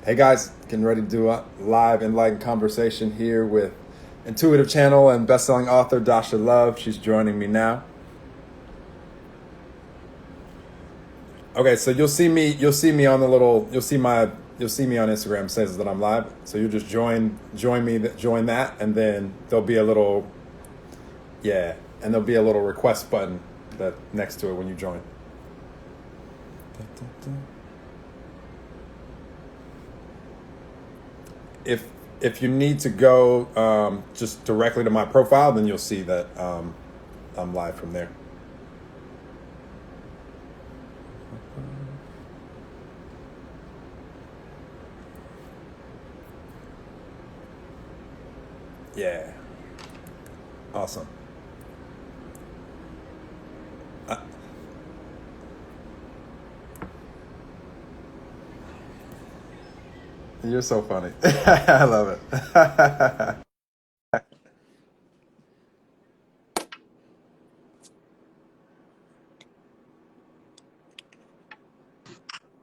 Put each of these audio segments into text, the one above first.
Hey guys, getting ready to do a live enlightened conversation here with intuitive channel and best-selling author Dasha Love. She's joining me now. Okay, so you'll see me on the little, you'll see me on Instagram says that I'm live. So you just join that, and then there'll be a little, yeah, and there'll be a little request button that next to it when you join. If you need to go just directly to my profile, then you'll see that I'm live from there. Yeah, awesome. Uh, you're so funny. I love it.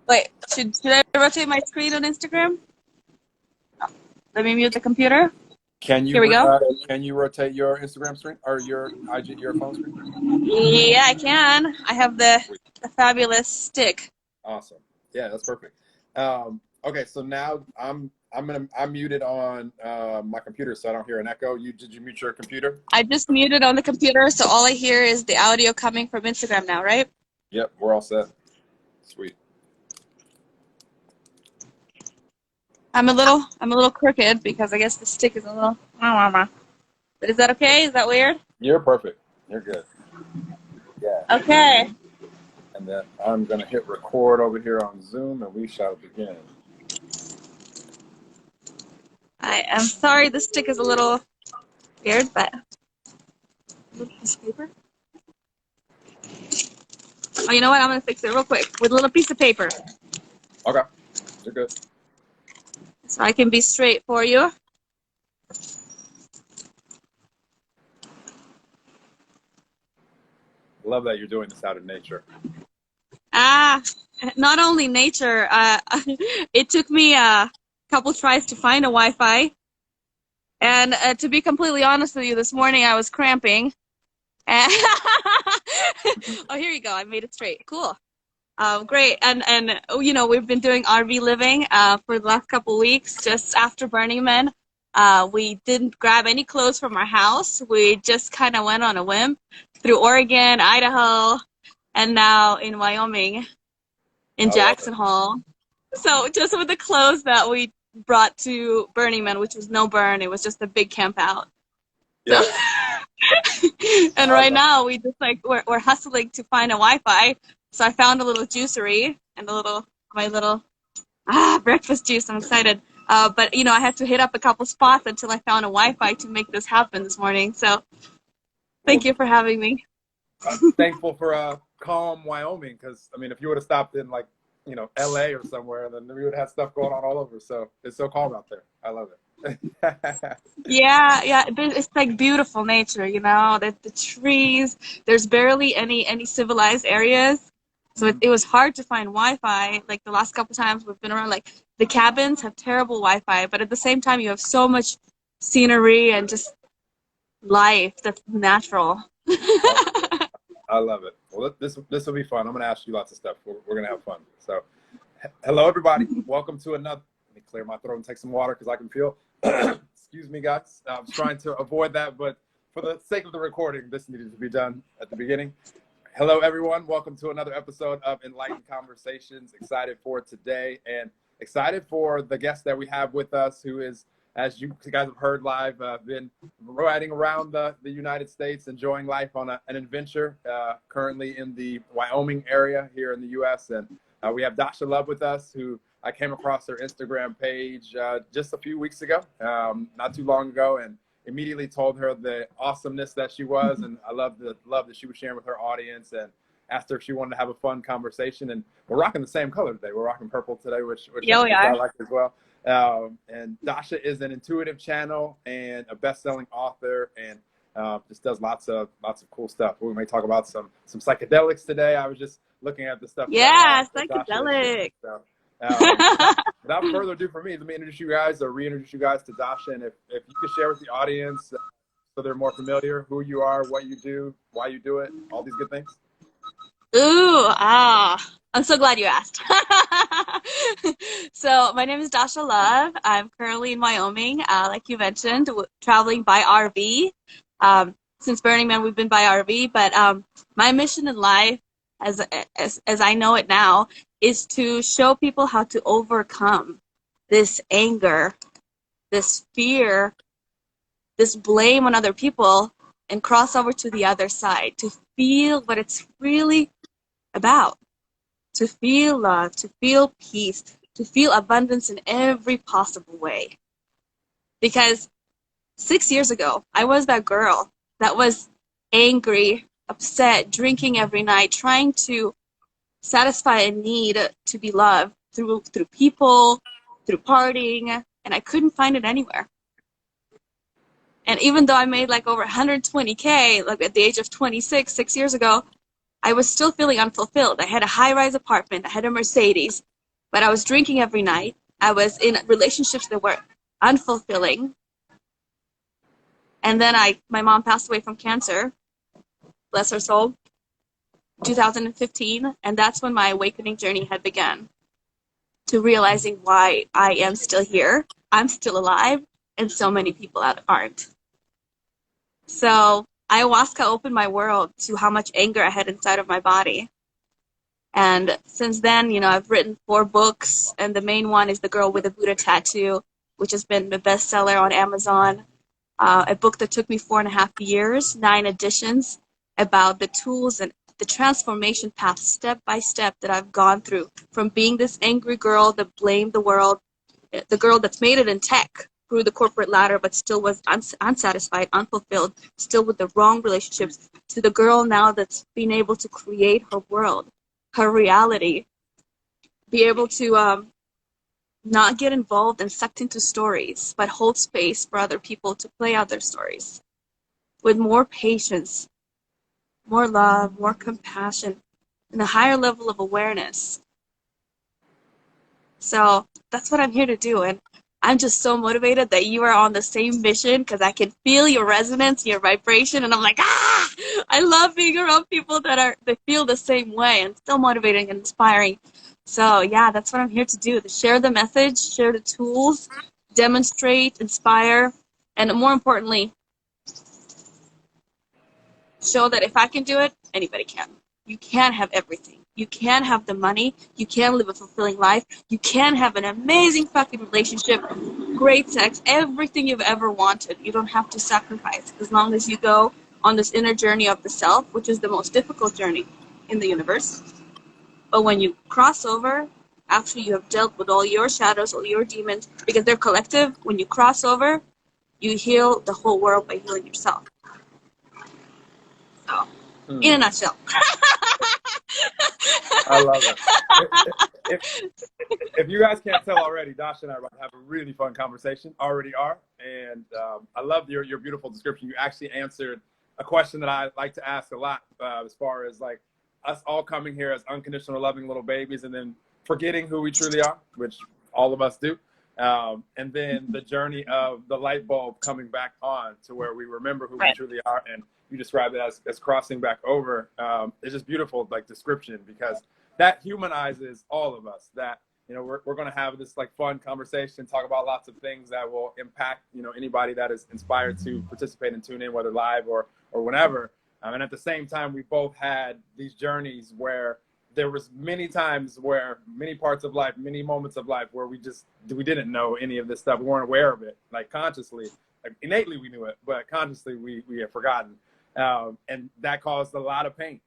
Wait, should I rotate my screen on Instagram? Let me mute the computer. Can Here we you go. can you rotate your Instagram screen or your your phone screen? Yeah, I can. I have the Sweet. fabulous stick. Awesome. Yeah, that's perfect. Okay, so now I'm muted on my computer, so I don't hear an echo. Did you mute your computer? I just muted on the computer, so all I hear is the audio coming from Instagram now, right? Yep, we're all set. Sweet. I'm a little crooked because I guess the stick is a little. But is that okay? Is that weird? You're perfect. You're good. Yeah. Okay. And then I'm gonna hit record over here on Zoom, and we shall begin. I am sorry the stick is a little weird, but a little piece of paper. Oh, you know what? I'm gonna fix it real quick with a little piece of paper, Okay, you're good. so I can be straight for you. Love that you're doing this out of nature. Not only nature, it took me a couple tries to find a Wi-Fi. And to be completely honest with you, this morning I was cramping. And oh, here you go. I made it straight. Cool. Great. And you know, we've been doing RV living for the last couple weeks, just after Burning Man. We didn't grab any clothes from our house. We just kind of went on a whim through Oregon, Idaho, and now in Wyoming, in I love Jackson Hole. So just with the clothes that we brought to Burning Man, which was no burn, it was just a big camp out. it. So, Yeah, and I right love now we just we're hustling to find a Wi-Fi. So I found a little juicery and my little breakfast juice. I'm excited. But you know, I had to hit up a couple spots until I found a Wi-Fi to make this happen this morning. So thank Well, you for having me. I'm thankful for calm Wyoming, because I mean, if you would have stopped in like LA or somewhere, then we would have stuff going on all over. So it's so calm out there. I love it. Yeah. It's like beautiful nature, you know, the trees. There's barely any civilized areas, so it was hard to find Wi-Fi. Like the last couple times we've been around, like the cabins have terrible Wi-Fi, but at the same time you have so much scenery and just life that's natural. I love it. Well, this will be fun. I'm going to ask you lots of stuff. We're going to have fun. So, hello everybody. Welcome to another. Let me clear my throat and take some water because I can feel. Excuse me, guys. I'm trying to avoid that, but for the sake of the recording, this needed to be done at the beginning. Hello everyone. Welcome to another episode of Enlightened Conversations. Excited for today and excited for the guest that we have with us, who is, as you guys have heard live, been riding around the United States, enjoying life on an adventure, currently in the Wyoming area here in the U.S. And we have Dasha Love with us, who I came across her Instagram page just a few weeks ago, not too long ago, and immediately told her the awesomeness that she was. And I love the love that she was sharing with her audience, and asked her if she wanted to have a fun conversation. And we're rocking the same color today. We're rocking purple today, which Yeah, we I are. like as well. And Dasha is an intuitive channel and a best-selling author, and just does lots of cool stuff. We may talk about some psychedelics today. I was just looking at the stuff Yeah, that Dasha is sharing. psychedelic. So, without further ado for me, let me introduce you guys or reintroduce you guys to Dasha. And if you could share with the audience so they're more familiar, who you are, what you do, why you do it, all these good things. Ooh, I'm so glad you asked. So my name is Dasha Love. I'm currently in Wyoming, like you mentioned, traveling by RV. Since Burning Man, we've been by RV, but my mission in life, as I know it now, is to show people how to overcome this anger, this fear, this blame on other people, and cross over to the other side, to feel what it's really about, to feel love, to feel peace, to feel abundance in every possible way. Because 6 years ago, I was that girl that was angry, upset, drinking every night, trying to satisfy a need to be loved through people, through partying, and I couldn't find it anywhere. And even though I made like over 120K, like at the age of 26, 6 years ago, I was still feeling unfulfilled. I had a high-rise apartment. I had a Mercedes, but I was drinking every night. I was in relationships that were unfulfilling. And then my mom passed away from cancer, bless her soul, 2015. And that's when my awakening journey had begun, to realizing why I am still here, I'm still alive, and so many people aren't. So ayahuasca opened my world to how much anger I had inside of my body. And since then, I've written 4 books, and the main one is The Girl with the Buddha Tattoo, which has been a bestseller on Amazon. A book that took me 4.5 years, 9 editions, about the tools and the transformation path, step by step, that I've gone through, from being this angry girl that blamed the world, the girl that's made it in tech, through the corporate ladder, but still was unsatisfied, unfulfilled, still with the wrong relationships, to the girl now that's been able to create her world, her reality, be able to not get involved and sucked into stories, but hold space for other people to play out their stories with more patience, more love, more compassion, and a higher level of awareness. So that's what I'm here to do. And I'm just so motivated that you are on the same mission, because I can feel your resonance, your vibration, and I'm like, I love being around people that feel the same way, and so motivating and inspiring. So yeah, that's what I'm here to do, to share the message, share the tools, demonstrate, inspire, and more importantly, show that if I can do it, anybody can. You can have everything. You can have the money. You can live a fulfilling life. You can have an amazing fucking relationship, great sex, everything you've ever wanted. You don't have to sacrifice, as long as you go on this inner journey of the self, which is the most difficult journey in the universe. But when you cross over, after you have dealt with all your shadows, all your demons, because they're collective, when you cross over, you heal the whole world by healing yourself. So, in a nutshell. I love it. If you guys can't tell already, Dasha and I are about to have a really fun conversation. Already are. And I love your beautiful description. You actually answered a question that I like to ask a lot, as far as like us all coming here as unconditional loving little babies and then forgetting who we truly are, which all of us do. And then the journey of the light bulb coming back on to where we remember who we truly are. And you described it as crossing back over. It's just beautiful, like, description, because that humanizes all of us. That, we're going to have this like fun conversation, talk about lots of things that will impact, anybody that is inspired to participate and tune in, whether live or whenever. And at the same time, we both had these journeys where there was many times where many parts of life, many moments of life where we didn't know any of this stuff. We weren't aware of it, like consciously, like innately we knew it, but consciously we had forgotten. And that caused a lot of pain.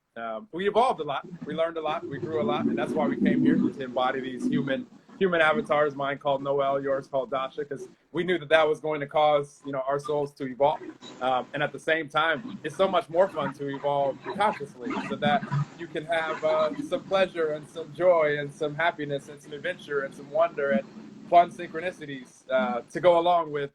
We evolved a lot. We learned a lot. We grew a lot. And that's why we came here, to embody these human avatars, mine called Noel, yours called Dasha, because we knew that was going to cause, our souls to evolve. And at the same time, it's so much more fun to evolve consciously, so that you can have some pleasure and some joy and some happiness and some adventure and some wonder and fun synchronicities to go along with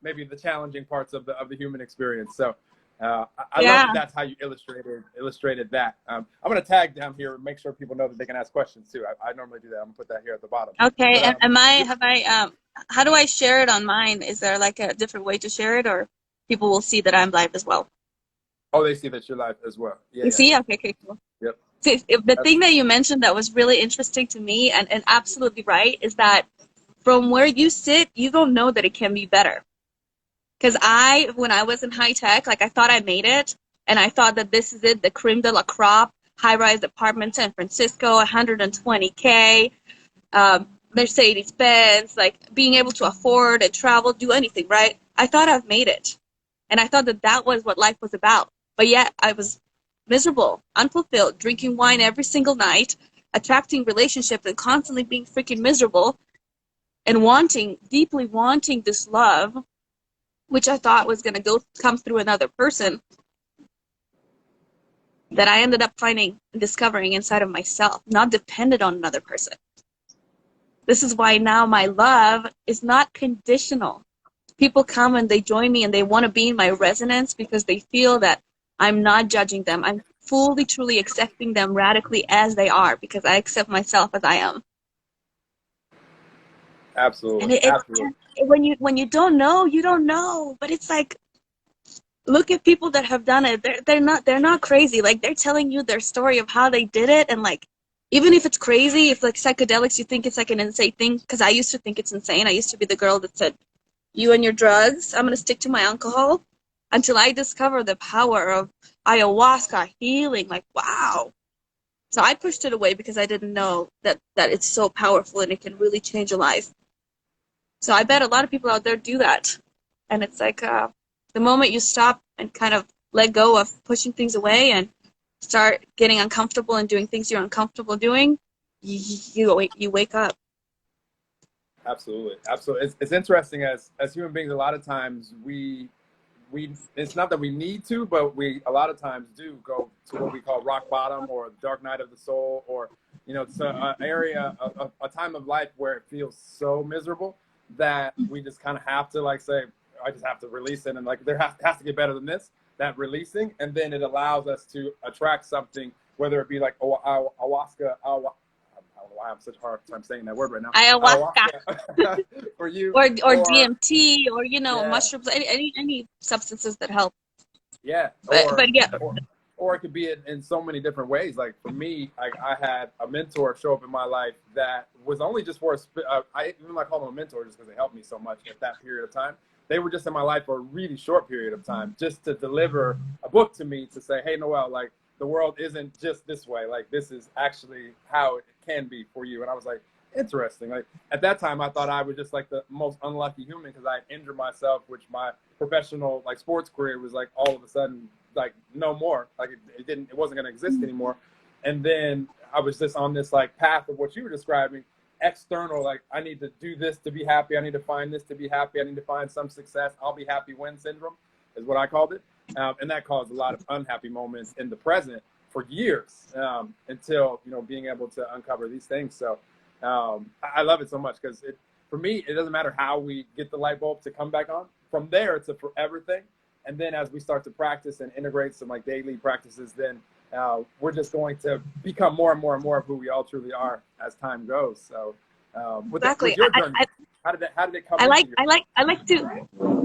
maybe the challenging parts of the human experience. So I love that that's how you illustrated that. I'm going to tag down here and make sure people know that they can ask questions too. I normally do that. I'm going to put that here at the bottom. Okay. But, How do I share it on mine? Is there like a different way to share it, or people will see that I'm live as well? Oh, they see that you're live as well. Yeah. You see? Okay, cool. Yep. So the thing that you mentioned that was really interesting to me and absolutely right is that from where you sit, you don't know that it can be better. Because when I was in high tech, like I thought I made it, and I thought that this is it, the creme de la crop, high-rise apartment, San Francisco, 120K, Mercedes-Benz, like being able to afford and travel, do anything, right? I thought I've made it, and I thought that that was what life was about. But yet I was miserable, unfulfilled, drinking wine every single night, attracting relationships and constantly being freaking miserable, and deeply wanting this love, which I thought was going to come through another person, that I ended up finding and discovering inside of myself, not dependent on another person. This is why now my love is not conditional. People come and they join me and they want to be in my resonance because they feel that I'm not judging them. I'm fully, truly accepting them radically as they are because I accept myself as I am. Absolutely. And when you don't know, you don't know. But it's like, look at people that have done it. They're not crazy. Like they're telling you their story of how they did it, and like even if it's crazy, if like psychedelics, you think it's like an insane thing. Because I used to think it's insane. I used to be the girl that said, "You and your drugs. I'm gonna stick to my alcohol," until I discovered the power of ayahuasca healing. Like wow. So I pushed it away because I didn't know that it's so powerful and it can really change a life. So I bet a lot of people out there do that. And it's like the moment you stop and kind of let go of pushing things away and start getting uncomfortable and doing things you're uncomfortable doing, you wake up. Absolutely. It's interesting as human beings. A lot of times we it's not that we need to, but we a lot of times do go to what we call rock bottom or dark night of the soul, or it's an area, a time of life where it feels so miserable that we just kind of have to like say, I just have to release it, and like there has to get better than this. That releasing, and then it allows us to attract something, whether it be like ayahuasca. I don't know why I'm such a hard time saying that word right now. Ayahuasca. For you, or DMT, or mushrooms, any substances that help. Yeah, but yeah. Or it could be in so many different ways. Like for me, I had a mentor show up in my life that was only just for I call them a mentor just because they helped me so much at that period of time. They were just in my life for a really short period of time, just to deliver a book to me to say, hey, Noel, like the world isn't just this way. Like this is actually how it can be for you. And I was like, interesting. Like at that time, I thought I was just like the most unlucky human because I had injured myself, which my professional like sports career was like all of a sudden like no more. Like it wasn't going to exist anymore. And then I was just on this like path of what you were describing. External, like I need to do this to be happy. I need to find this to be happy. I need to find some success. I'll be happy when syndrome is what I called it. And that caused a lot of unhappy moments in the present for years until, being able to uncover these things. So I love it so much because for me, it doesn't matter how we get the light bulb to come back on. From there, it's a forever thing. And then as we start to practice and integrate some like daily practices, then we're just going to become more and more and more of who we all truly are as time goes. So, exactly. With your journey, how did it come?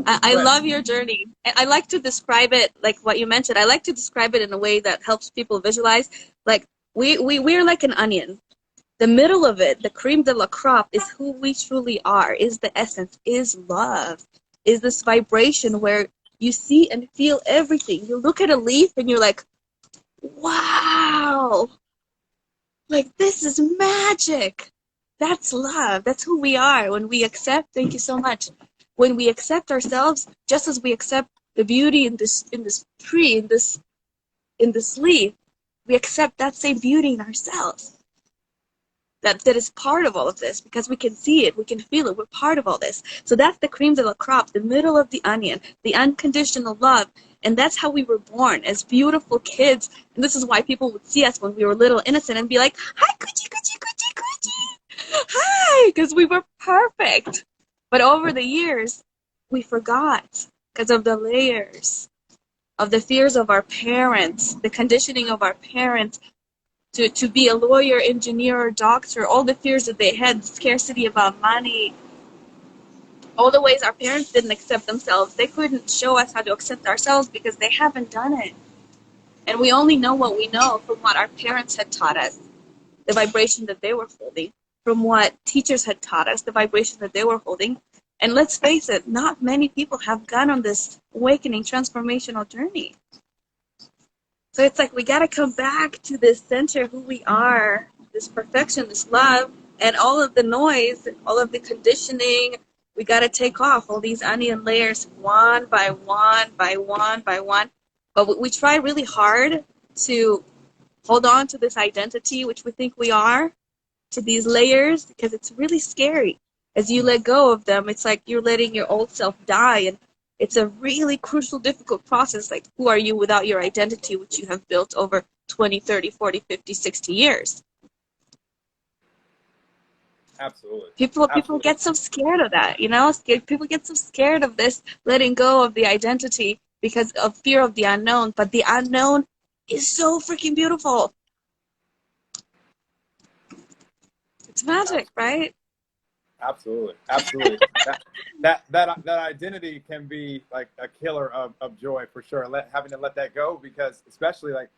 I love your journey. I like to describe it like what you mentioned. I like to describe it in a way that helps people visualize. Like we're like an onion. The middle of it, the creme de la crop, is who we truly are. Is the essence. Is love. Is this vibration where you see and feel everything. You look at a leaf and you're like, wow, like this is magic. That's love. That's who we are. When we accept, thank you so much. When we accept ourselves, just as we accept the beauty in this tree, in this leaf, we accept that same beauty in ourselves. That is part of all of this because we can see it, we can feel it, we're part of all this. So that's the creme de la crop, the middle of the onion, the unconditional love. And that's how we were born as beautiful kids. And this is why people would see us when we were little innocent and be like, hi, coochie, coochie, coochie, coochie. Hi, because we were perfect. But over the years, we forgot because of the layers. of the fears of our parents, the conditioning of our parents to be a lawyer, engineer, or doctor, all the fears that they had, scarcity about money, all the ways our parents didn't accept themselves. They couldn't show us how to accept ourselves because they haven't done it. And we only know what we know from what our parents had taught us, the vibration that they were holding, from what teachers had taught us, the vibration that they were holding. And let's face it, not many people have gone on this awakening, transformational journey. So it's like we got to come back to this center, who we are, this perfection, this love, and all of the noise, all of the conditioning. We got to take off all these onion layers one by one, by one, by one. But we try really hard to hold on to this identity, which we think we are, to these layers, because it's really scary. As you let go of them, it's like you're letting your old self die. And it's a really crucial, difficult process. Like, who are you without your identity, which you have built over 20, 30, 40, 50, 60 years? Absolutely. People get so scared of that, you know? People get so scared of this letting go of the identity because of fear of the unknown. But the unknown is so freaking beautiful. It's magic, right? Absolutely. Absolutely. that identity can be like a killer of joy for sure. Having to let that go, because especially like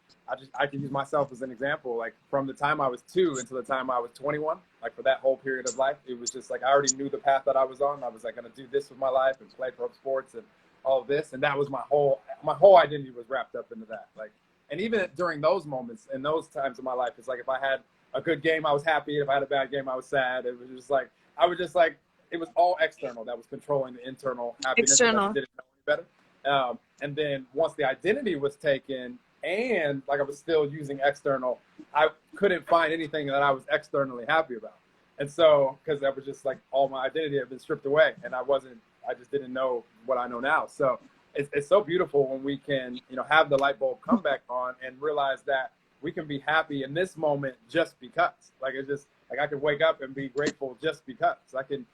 I can use myself as an example. Like from the time I was 2 until the time I was 21, like for that whole period of life, it was just like I already knew the path that I was on. I was like going to do this with my life and play pro sports and all of this, and that was my whole identity was wrapped up into that. Like, and even during those moments and those times of my life, it's like if I had a good game, I was happy. If I had a bad game, I was sad. It was just like I was just like, it was all external that was controlling the internal happiness. External. Didn't know any better. And then once the identity was taken, and like I was still using external, I couldn't find anything that I was externally happy about. And so, because that was just like all my identity had been stripped away, and I just didn't know what I know now. So it's so beautiful when we can, have the light bulb come back on and realize that we can be happy in this moment just because. Like it's just like I can wake up and be grateful just because. I can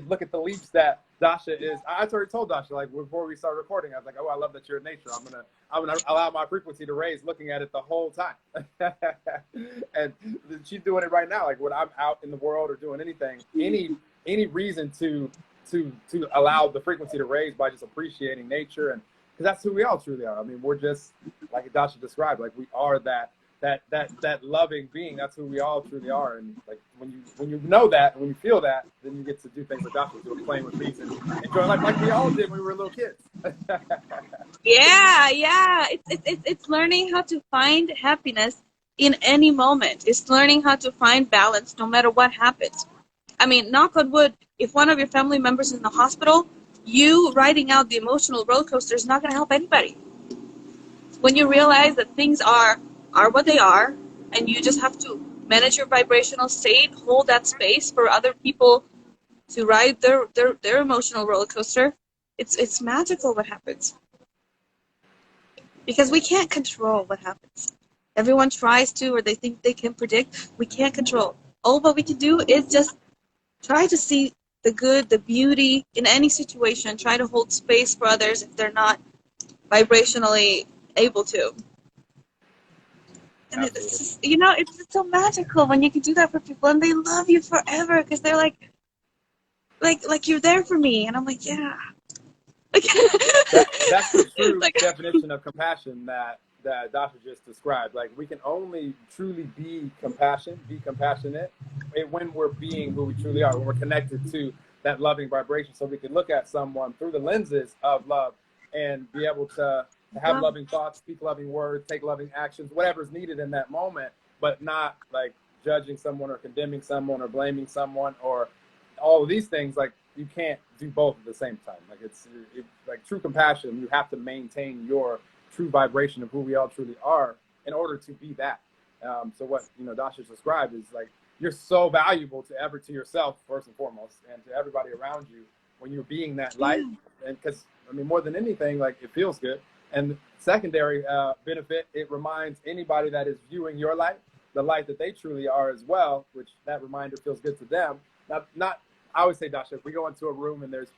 look at the leaps that Dasha is. I already told Dasha, like before we started recording, I was like, oh, I love that you're in nature. I'm gonna allow my frequency to raise looking at it the whole time. And she's doing it right now. Like when I'm out in the world or doing anything, any reason to allow the frequency to raise by just appreciating nature, and because that's who we all truly are. I mean, we're just like Dasha described, like we are that loving being. That's who we all truly are. And like when you know that and when you feel that, then you get to do things like Dasha's doing, playing with bees and enjoying life like we all did when we were little kids. Yeah. It's learning how to find happiness in any moment. It's learning how to find balance no matter what happens. I mean, knock on wood, if one of your family members is in the hospital, you riding out the emotional roller coaster is not going to help anybody. When you realize that things are what they are, and you just have to manage your vibrational state, hold that space for other people to ride their emotional roller coaster, it's magical what happens. Because we can't control what happens. Everyone tries to, or they think they can predict. We can't control. All what we can do is just try to see the good, the beauty in any situation. Try to hold space for others if they're not vibrationally able to. And it's just, it's so magical when you can do that for people, and they love you forever because they're like you're there for me, and I'm like, yeah. That's the true definition of compassion that Dasha just described. Like we can only truly be compassionate when we're being who we truly are, when we're connected to that loving vibration. So we can look at someone through the lenses of love and be able to have loving thoughts, speak loving words, take loving actions, whatever's needed in that moment, but not like judging someone or condemning someone or blaming someone or all of these things. Like you can't do both at the same time. Like it's like true compassion. You have to maintain your true vibration of who we all truly are in order to be that. So what Dasha described is like you're so valuable to yourself first and foremost, and to everybody around you when you're being that light. And because more than anything, like it feels good. And secondary benefit, it reminds anybody that is viewing your light, the light that they truly are as well, which that reminder feels good to them. I always say, Dasha, if we go into a room and there's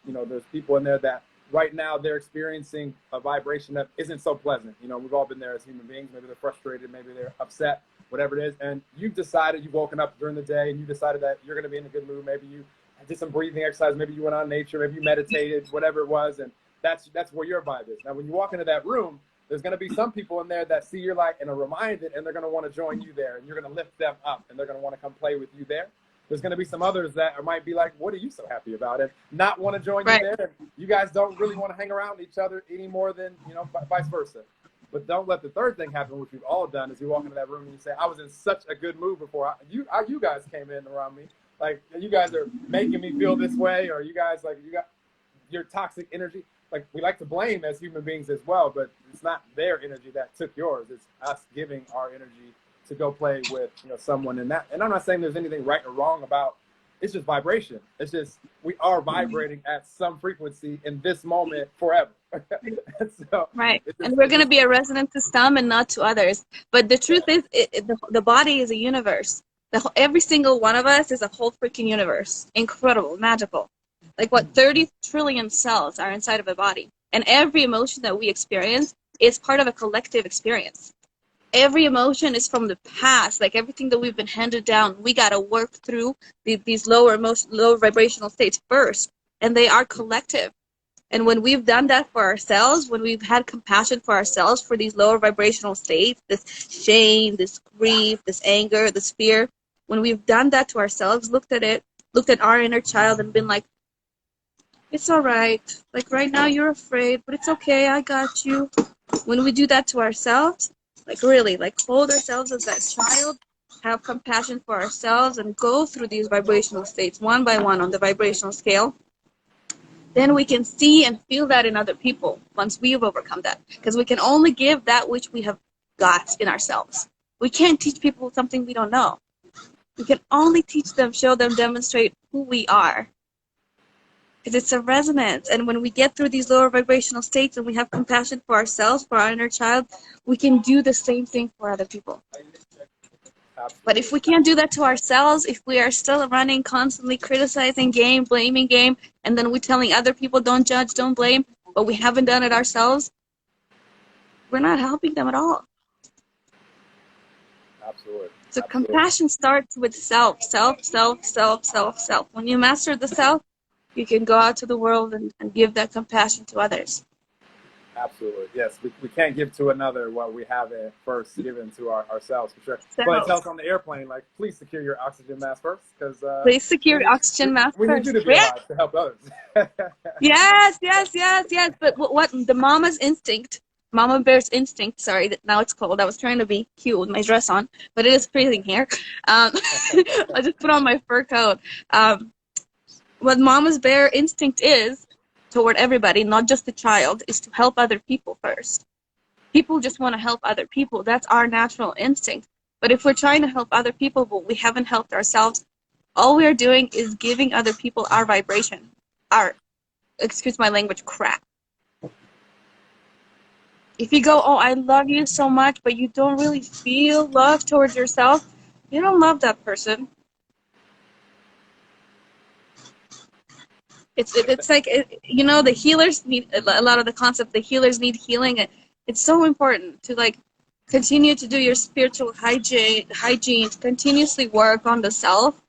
people in there that right now they're experiencing a vibration that isn't so pleasant. You know, we've all been there as human beings. Maybe they're frustrated, maybe they're upset, whatever it is. And you've decided, you've woken up during the day and you decided that you're going to be in a good mood. Maybe you did some breathing exercise. Maybe you went on nature. Maybe you meditated, whatever it was. And that's where your vibe is. Now, when you walk into that room, there's going to be some people in there that see your light and are reminded, and they're going to want to join you there, and you're going to lift them up, and they're going to want to come play with you there. There's going to be some others that might be like, what are you so happy about? And not want to join you there. And you guys don't really want to hang around each other any more than, you know, vice versa. But don't let the third thing happen, which we've all done, is you walk into that room and you say, I was in such a good mood before you guys came in around me. Like, you guys are making me feel this way, or you guys, like, you got your toxic energy. Like, we like to blame as human beings as well, but it's not their energy that took yours. It's us giving our energy to go play with, you know, someone in that. And I'm not saying there's anything right or wrong about, it's just vibration. It's just, we are vibrating at some frequency in this moment forever. So, right. And we're going to be a resonant to some and not to others. But the truth is, the body is a universe. Every single one of us is a whole freaking universe. Incredible, magical. Like, what, 30 trillion cells are inside of a body. And every emotion that we experience is part of a collective experience. Every emotion is from the past. Like, everything that we've been handed down, we got to work through these lower vibrational states first. And they are collective. And when we've done that for ourselves, when we've had compassion for ourselves for these lower vibrational states, this shame, this grief, this anger, this fear, when we've done that to ourselves, looked at our inner child and been like, it's all right. Like, right now you're afraid, but it's okay. I got you. When we do that to ourselves, like, really, like, hold ourselves as that child, have compassion for ourselves, and go through these vibrational states one by one on the vibrational scale, then we can see and feel that in other people once we've overcome that. Because we can only give that which we have got in ourselves. We can't teach people something we don't know. We can only teach them, show them, demonstrate who we are. Because it's a resonance. And when we get through these lower vibrational states and we have compassion for ourselves, for our inner child, we can do the same thing for other people. But if we can't do that to ourselves, if we are still running, constantly criticizing game, blaming game, and then we're telling other people, don't judge, don't blame, but we haven't done it ourselves, we're not helping them at all. Absolutely. So compassion starts with self. When you master the self, you can go out to the world and give that compassion to others. Absolutely. Yes. We can't give to another what we haven't first given to ourselves, for sure. But tell us on the airplane, like, please secure your oxygen mask first. Please secure your oxygen mask first. We need you to be alive to help others. Yes. But what the Mama Bear's instinct, sorry, now it's cold. I was trying to be cute with my dress on, but it is freezing here. I just put on my fur coat. What Mama's Bear instinct is toward everybody, not just the child, is to help other people first. People just want to help other people. That's our natural instinct. But if we're trying to help other people, but we haven't helped ourselves, all we are doing is giving other people our vibration, our, excuse my language, crap. If you go, oh, I love you so much, but you don't really feel love towards yourself, you don't love that person. It's like, you know, the healers need, a lot of the concept, the healers need healing. It's so important to, like, continue to do your spiritual hygiene, to continuously work on the self,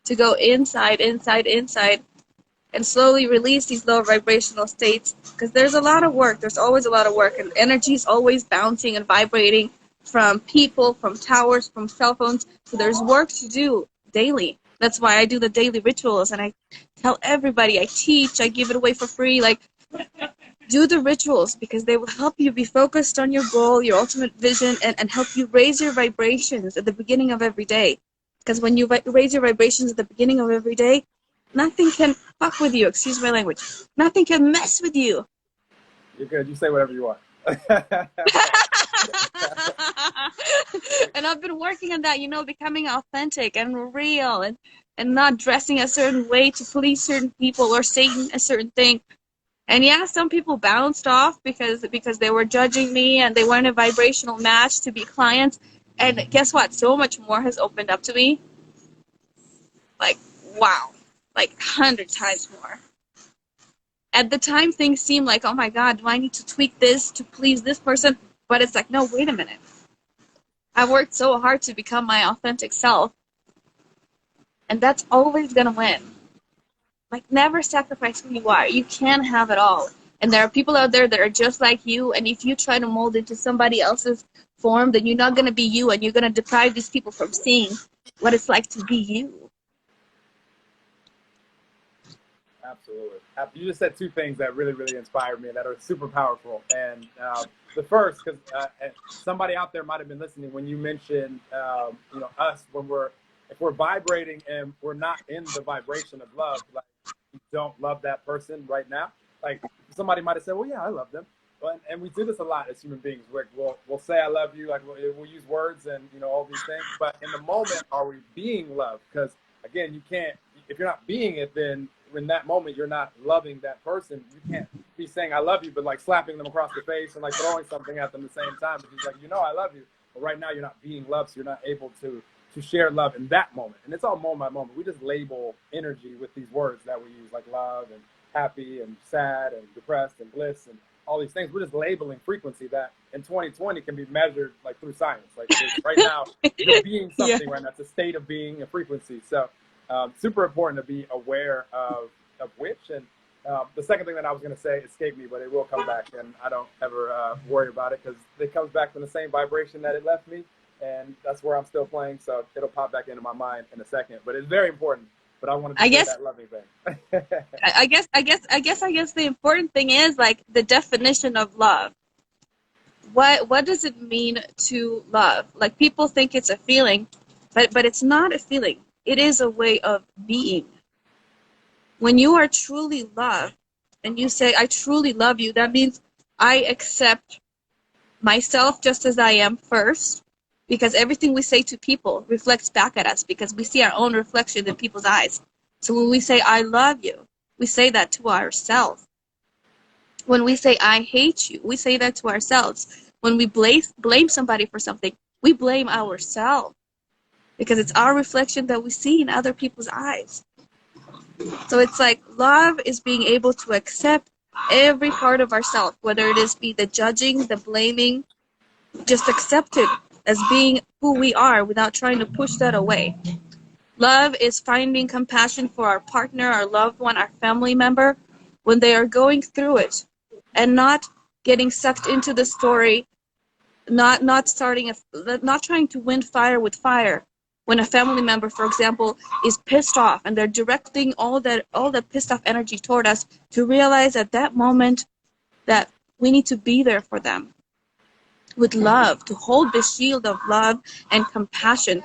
to go inside, and slowly release these low vibrational states. Because there's a lot of work. There's always a lot of work. And energy is always bouncing and vibrating from people, from towers, from cell phones. So there's work to do daily. That's why I do the daily rituals, and I tell everybody, I teach, I give it away for free. Like, do the rituals, because they will help you be focused on your goal, your ultimate vision, and help you raise your vibrations at the beginning of every day. Because when you raise your vibrations at the beginning of every day, nothing can fuck with you, excuse my language. Nothing can mess with you. You're good. You say whatever you want. And I've been working on that, you know, becoming authentic and real, and not dressing a certain way to please certain people or saying a certain thing. And yeah, some people bounced off because they were judging me and they weren't a vibrational match to be clients. And guess what? So much more has opened up to me. Like, wow. Like 100 times more. At the time, things seem like, oh my God, do I need to tweak this to please this person? But it's like, no, wait a minute. I've worked so hard to become my authentic self, and that's always going to win. Like, never sacrifice who you are. You can have it all. And there are people out there that are just like you, and if you try to mold into somebody else's form, then you're not going to be you, and you're going to deprive these people from seeing what it's like to be you. Absolutely. You just said two things that really, really inspired me and that are super powerful. And the first, because somebody out there might have been listening when you mentioned, us if we're vibrating and we're not in the vibration of love, like you don't love that person right now. Like somebody might have said, well, yeah, I love them. And we do this a lot as human beings. We'll say I love you, like we'll use words and all these things. But in the moment, are we being loved? Because again, you can't. If you're not being it, then in that moment you're not loving that person. You can't be saying I love you, but like slapping them across the face and like throwing something at them at the same time. But he's like, I love you. But right now you're not being loved, so you're not able to share love in that moment. And it's all moment by moment. We just label energy with these words that we use, like love and happy and sad and depressed and bliss and all these things. We're just labeling frequency that in 2020 can be measured like through science. Like right now, you're being something right now. It's a state of being, a frequency. So super important to be aware of which. And the second thing that I was going to say escaped me, but it will come back, and I don't ever worry about it because it comes back from the same vibration that it left me, and that's where I'm still playing. So it'll pop back into my mind in a second. But it's very important. But I wanted to say that loving thing. I guess the important thing is like the definition of love. What does it mean to love? Like people think it's a feeling, but it's not a feeling. It is a way of being. When you are truly loved and you say, I truly love you, that means I accept myself just as I am first, because everything we say to people reflects back at us because we see our own reflection in people's eyes. So when we say, I love you, we say that to ourselves. When we say, I hate you, we say that to ourselves. When we blame somebody for something, we blame ourselves because it's our reflection that we see in other people's eyes. So it's like love is being able to accept every part of ourselves, whether it is be the judging, the blaming, just accept it as being who we are without trying to push that away. Love is finding compassion for our partner, our loved one, our family member when they are going through it and not getting sucked into the story, not trying to win fire with fire. When a family member, for example, is pissed off and they're directing all that pissed off energy toward us, to realize at that moment that we need to be there for them with love, to hold the shield of love and compassion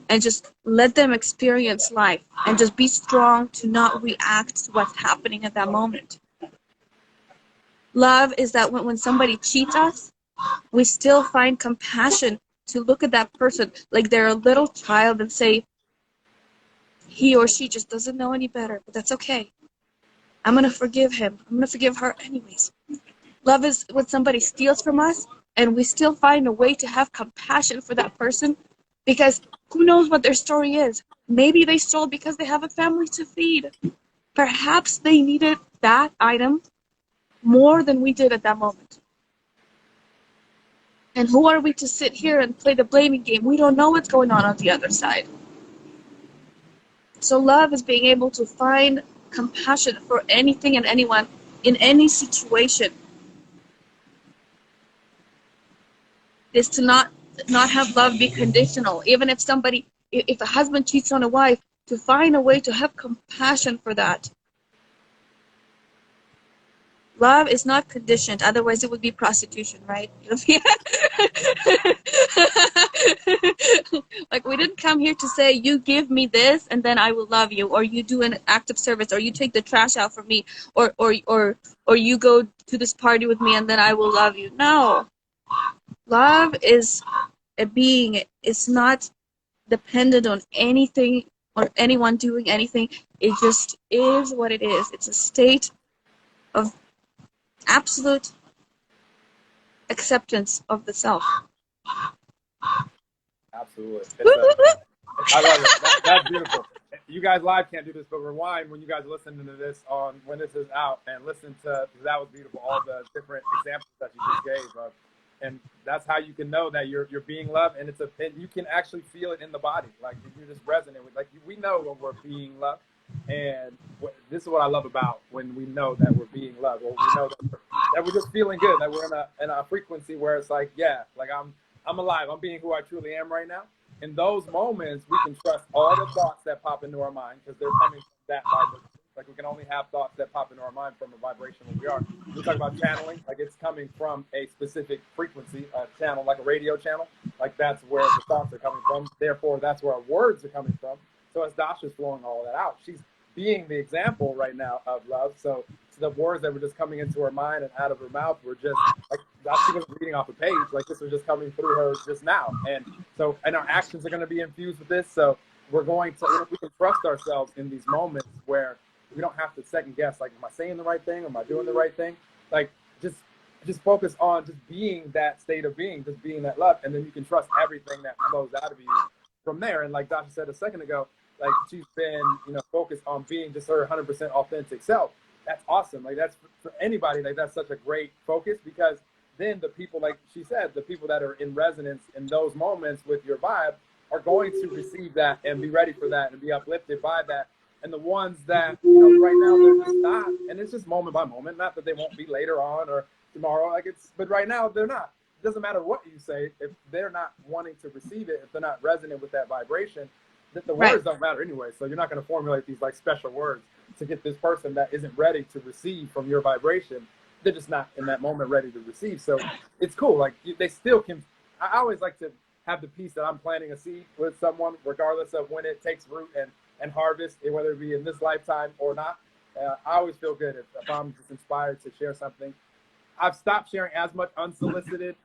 and just let them experience life and just be strong to not react to what's happening at that moment. Love is that when somebody cheats us, we still find compassion to look at that person like they're a little child and say, he or she just doesn't know any better, but that's okay. I'm going to forgive him. I'm going to forgive her anyways. Love is when somebody steals from us and we still find a way to have compassion for that person because who knows what their story is. Maybe they stole because they have a family to feed. Perhaps they needed that item more than we did at that moment. And who are we to sit here and play the blaming game? We don't know what's going on the other side. So love is being able to find compassion for anything and anyone in any situation. Is to not have love be conditional. Even if a husband cheats on a wife, to find a way to have compassion for that. Love is not conditioned, otherwise it would be prostitution, right? Like we didn't come here to say, you give me this and then I will love you, or you do an act of service, or you take the trash out for me, or you go to this party with me and then I will love you. No. Love is a being. It's not dependent on anything or anyone doing anything. It just is what it is. It's a state of absolute acceptance of the self. Absolutely. I love it. That's beautiful. you guys live can't do this, but rewind when you guys listen to this on when this is out and listen to, that was beautiful, all the different examples that you just gave of. And that's how you can know that you're being loved, and and you can actually feel it in the body. Like you're just resonant with, like we know when we're being loved, and this is what I love about when we know that we're being loved, or we know that we're just feeling good, that we're in a frequency where it's like, yeah, like I'm alive, I'm being who I truly am right now. In those moments, we can trust all the thoughts that pop into our mind because they're coming from that vibration. Like we can only have thoughts that pop into our mind from a vibration where we are. We talk about channeling, like it's coming from a specific frequency, a channel, like a radio channel. Like that's where the thoughts are coming from. Therefore, that's where our words are coming from. So as Dasha's flowing all that out, she's being the example right now of love. So the words that were just coming into her mind and out of her mouth were just like, she was reading off a page. Like this was just coming through her just now. And so, and our actions are going to be infused with this. So we're going to, we can trust ourselves in these moments where we don't have to second guess, like, am I saying the right thing? Am I doing the right thing? Like, just focus on just being that state of being, just being that love. And then you can trust everything that flows out of you from there. And like Dasha said a second ago, like she's been, focused on being just her 100% authentic self. That's awesome. Like that's for anybody, like that's such a great focus, because then the people, like she said, the people that are in resonance in those moments with your vibe are going to receive that and be ready for that and be uplifted by that. And the ones that, right now they're just not, and it's just moment by moment, not that they won't be later on or tomorrow, but right now they're not. It doesn't matter what you say, if they're not wanting to receive it, if they're not resonant with that vibration, that the words don't matter anyway. So you're not going to formulate these like special words to get this person that isn't ready to receive from your vibration. They're just not in that moment ready to receive. So it's cool. Like they still can. I always like to have the piece that I'm planting a seed with someone, regardless of when it takes root and harvest, whether it be in this lifetime or not. I always feel good if I'm just inspired to share something. I've stopped sharing as much unsolicited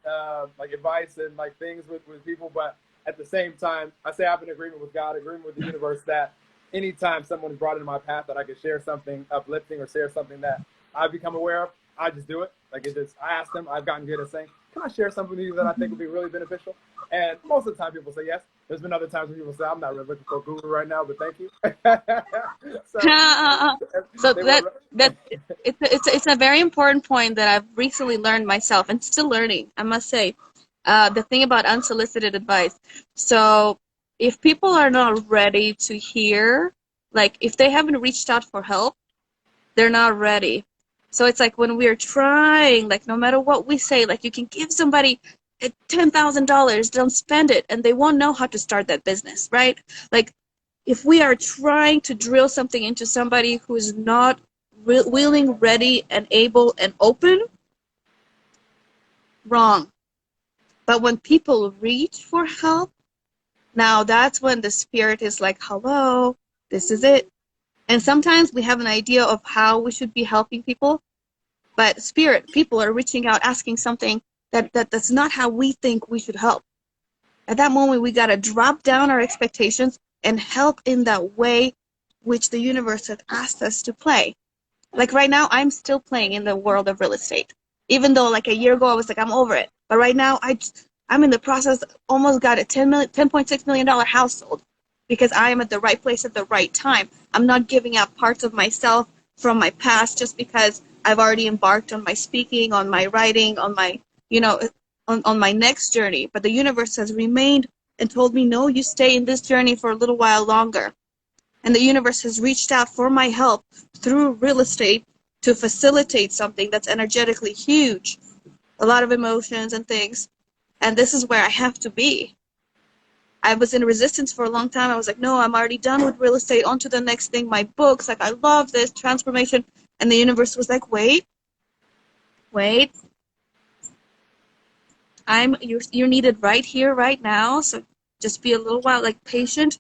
like advice and like things with people, but at the same time, I say I have an agreement with God, agreement with the universe that anytime someone is brought into my path that I can share something uplifting or share something that I've become aware of, I just do it. Like I ask them, I've gotten good at saying, can I share something with you that I think would be really beneficial? And most of the time people say yes. There's been other times when people say, I'm not really looking for a guru right now, but thank you. So it's a very important point that I've recently learned myself and still learning, I must say. The thing about unsolicited advice. So if people are not ready to hear, like if they haven't reached out for help, they're not ready. So it's like when we're trying, like no matter what we say, like you can give somebody $10,000, don't spend it, and they won't know how to start that business, right? Like if we are trying to drill something into somebody who is not willing, ready, and able and open, wrong. But when people reach for help, now that's when the spirit is like, hello, this is it. And sometimes we have an idea of how we should be helping people, but spirit, people are reaching out, asking something that's not how we think we should help. At that moment, we got to drop down our expectations and help in that way which the universe has asked us to play. Like right now, I'm still playing in the world of real estate. Even though like a year ago, I was like, I'm over it. But right now, I'm in the process, almost got a $10.6 million house sold because I am at the right place at the right time. I'm not giving up parts of myself from my past just because I've already embarked on my speaking, on my writing, on my, on my next journey. But the universe has remained and told me, no, you stay in this journey for a little while longer. And the universe has reached out for my help through real estate to facilitate something that's energetically huge, a lot of emotions and things. And this is where I have to be. I was in resistance for a long time. I was like, no, I'm already done with real estate. On to the next thing, my books. Like, I love this transformation. And the universe was like, wait. You're needed right here, right now. So just be a little while, like, patient.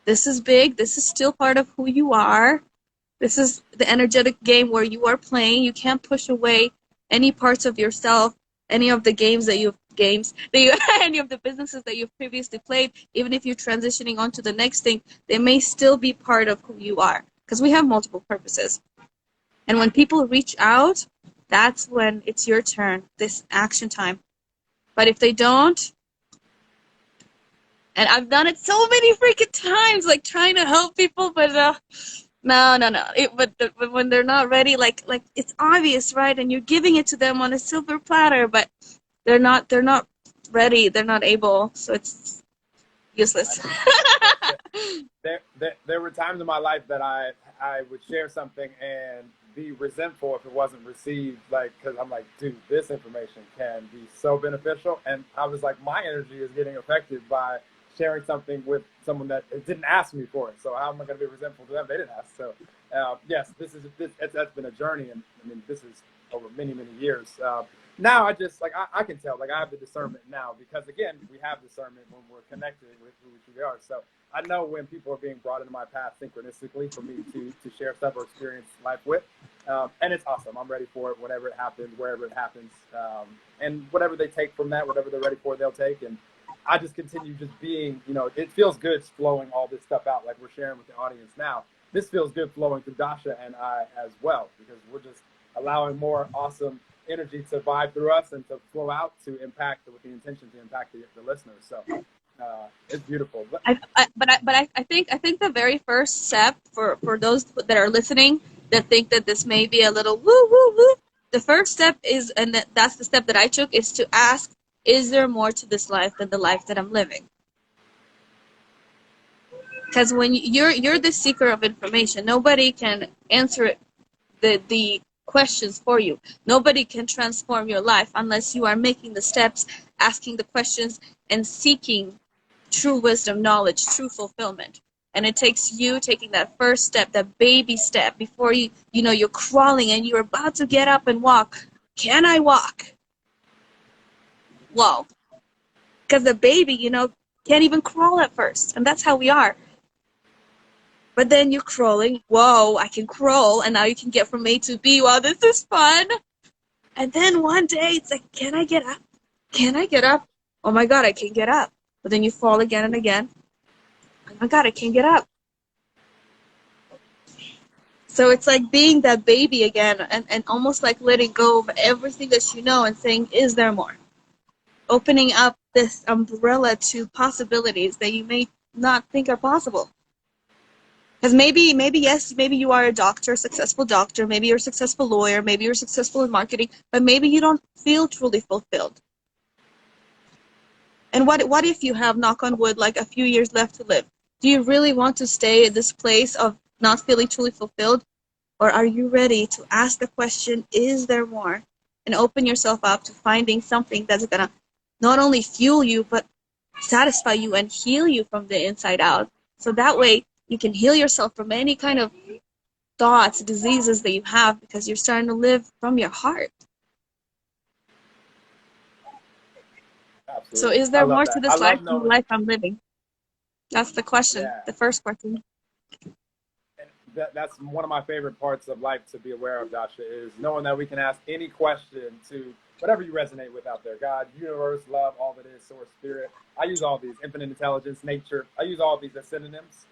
This is big. This is still part of who you are. This is the energetic game where you are playing. You can't push away any parts of yourself, any of the any of the businesses that you've previously played. Even if you're transitioning on to the next thing, they may still be part of who you are because we have multiple purposes. And when people reach out, that's when it's your turn, this action time. But if they don't, And I've done it so many freaking times, like trying to help people, but no. But when they're not ready, like it's obvious, right? And you're giving it to them on a silver platter, but they're not ready. They're not able. So it's useless. There were times in my life that I would share something and be resentful if it wasn't received, like, because I'm like, dude, this information can be so beneficial, and I was like, my energy is getting affected by sharing something with someone that didn't ask me for it. So how am I going to be resentful to them? They didn't ask. So yes, that's been a journey, and I mean, this is over many years. Now I just like I can tell, like I have the discernment now, because again, we have discernment when we're connected with who we truly are. So I know when people are being brought into my path synchronistically for me to share stuff or experience life with, and it's awesome. I'm ready for it, whatever it happens, wherever it happens, and whatever they take from that, whatever they're ready for, they'll take. And I just continue just being, you know, it feels good flowing all this stuff out like we're sharing with the audience now. This feels good flowing through Dasha and I as well, because we're just allowing more awesome energy to vibe through us and to flow out to impact with the intention to impact the listeners. So it's beautiful. I think the very first step for those that are listening that think that this may be a little woo woo woo, the first step is, and that's the step that I took, is to ask, is there more to this life than the life that I'm living? Because when you're the seeker of information, nobody can answer the questions for you. Nobody can transform your life unless you are making the steps, asking the questions, and seeking true wisdom, knowledge, true fulfillment. And it takes you taking that first step, that baby step, before you're crawling and you're about to get up and walk. Can I walk? Whoa. Because the baby, can't even crawl at first. And that's how we are. But then you're crawling. Whoa, I can crawl. And now you can get from A to B. Wow, this is fun. And then one day it's like, can I get up? Can I get up? Oh my God, I can't get up. But then you fall again and again. Oh my God, I can't get up. So it's like being that baby again, and almost like letting go of everything that you know and saying, is there more? Opening up this umbrella to possibilities that you may not think are possible. Because maybe you are a doctor, a successful doctor, maybe you're a successful lawyer, maybe you're successful in marketing, but maybe you don't feel truly fulfilled. And what if you have, knock on wood, like a few years left to live? Do you really want to stay in this place of not feeling truly fulfilled? Or are you ready to ask the question, is there more? And open yourself up to finding something that's going to not only fuel you, but satisfy you and heal you from the inside out. So that way you can heal yourself from any kind of thoughts, diseases that you have, because you're starting to live from your heart. Absolutely. So is there more to this life than the life I'm living? That's the question, the first question. That's one of my favorite parts of life to be aware of, Dasha, is knowing that we can ask any question to whatever you resonate with out there. God, universe, love, all that is, source, spirit. I use all these, infinite intelligence, nature. I use all these as synonyms.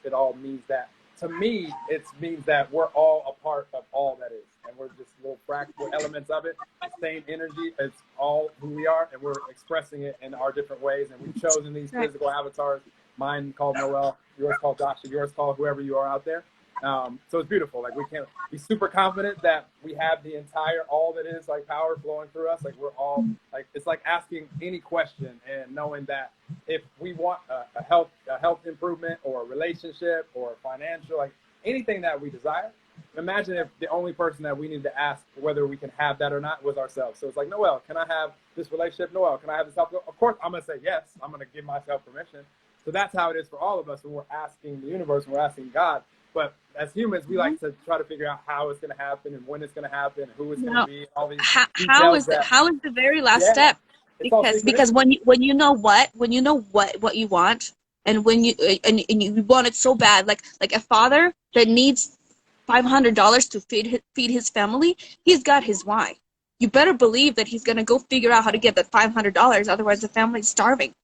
It all means that. To me, it means that we're all a part of all that is. And we're just little fractal elements of it. The same energy. It's all who we are, and we're expressing it in our different ways. And we've chosen these physical avatars. Mine called Noel, yours called Dasha, yours called whoever you are out there. So it's beautiful. Like, we can be super confident that we have the entire, all that is, like, power flowing through us. Like, we're all, like, it's like asking any question and knowing that if we want a health improvement or a relationship or financial, like anything that we desire, imagine if the only person that we need to ask whether we can have that or not was ourselves. So it's like, Noel, can I have this relationship? Noel, can I have this health? Of course, I'm going to say yes. I'm going to give myself permission. So that's how it is for all of us when we're asking the universe, when we're asking God. But as humans, we like to try to figure out how it's going to happen and when it's going to happen and who it's going to be. All these how is the very last step? Because when you know what you want, and when you want it so bad, like a father that needs $500 to feed his family, he's got his why. You better believe that he's going to go figure out how to get that $500. Otherwise, the family's starving.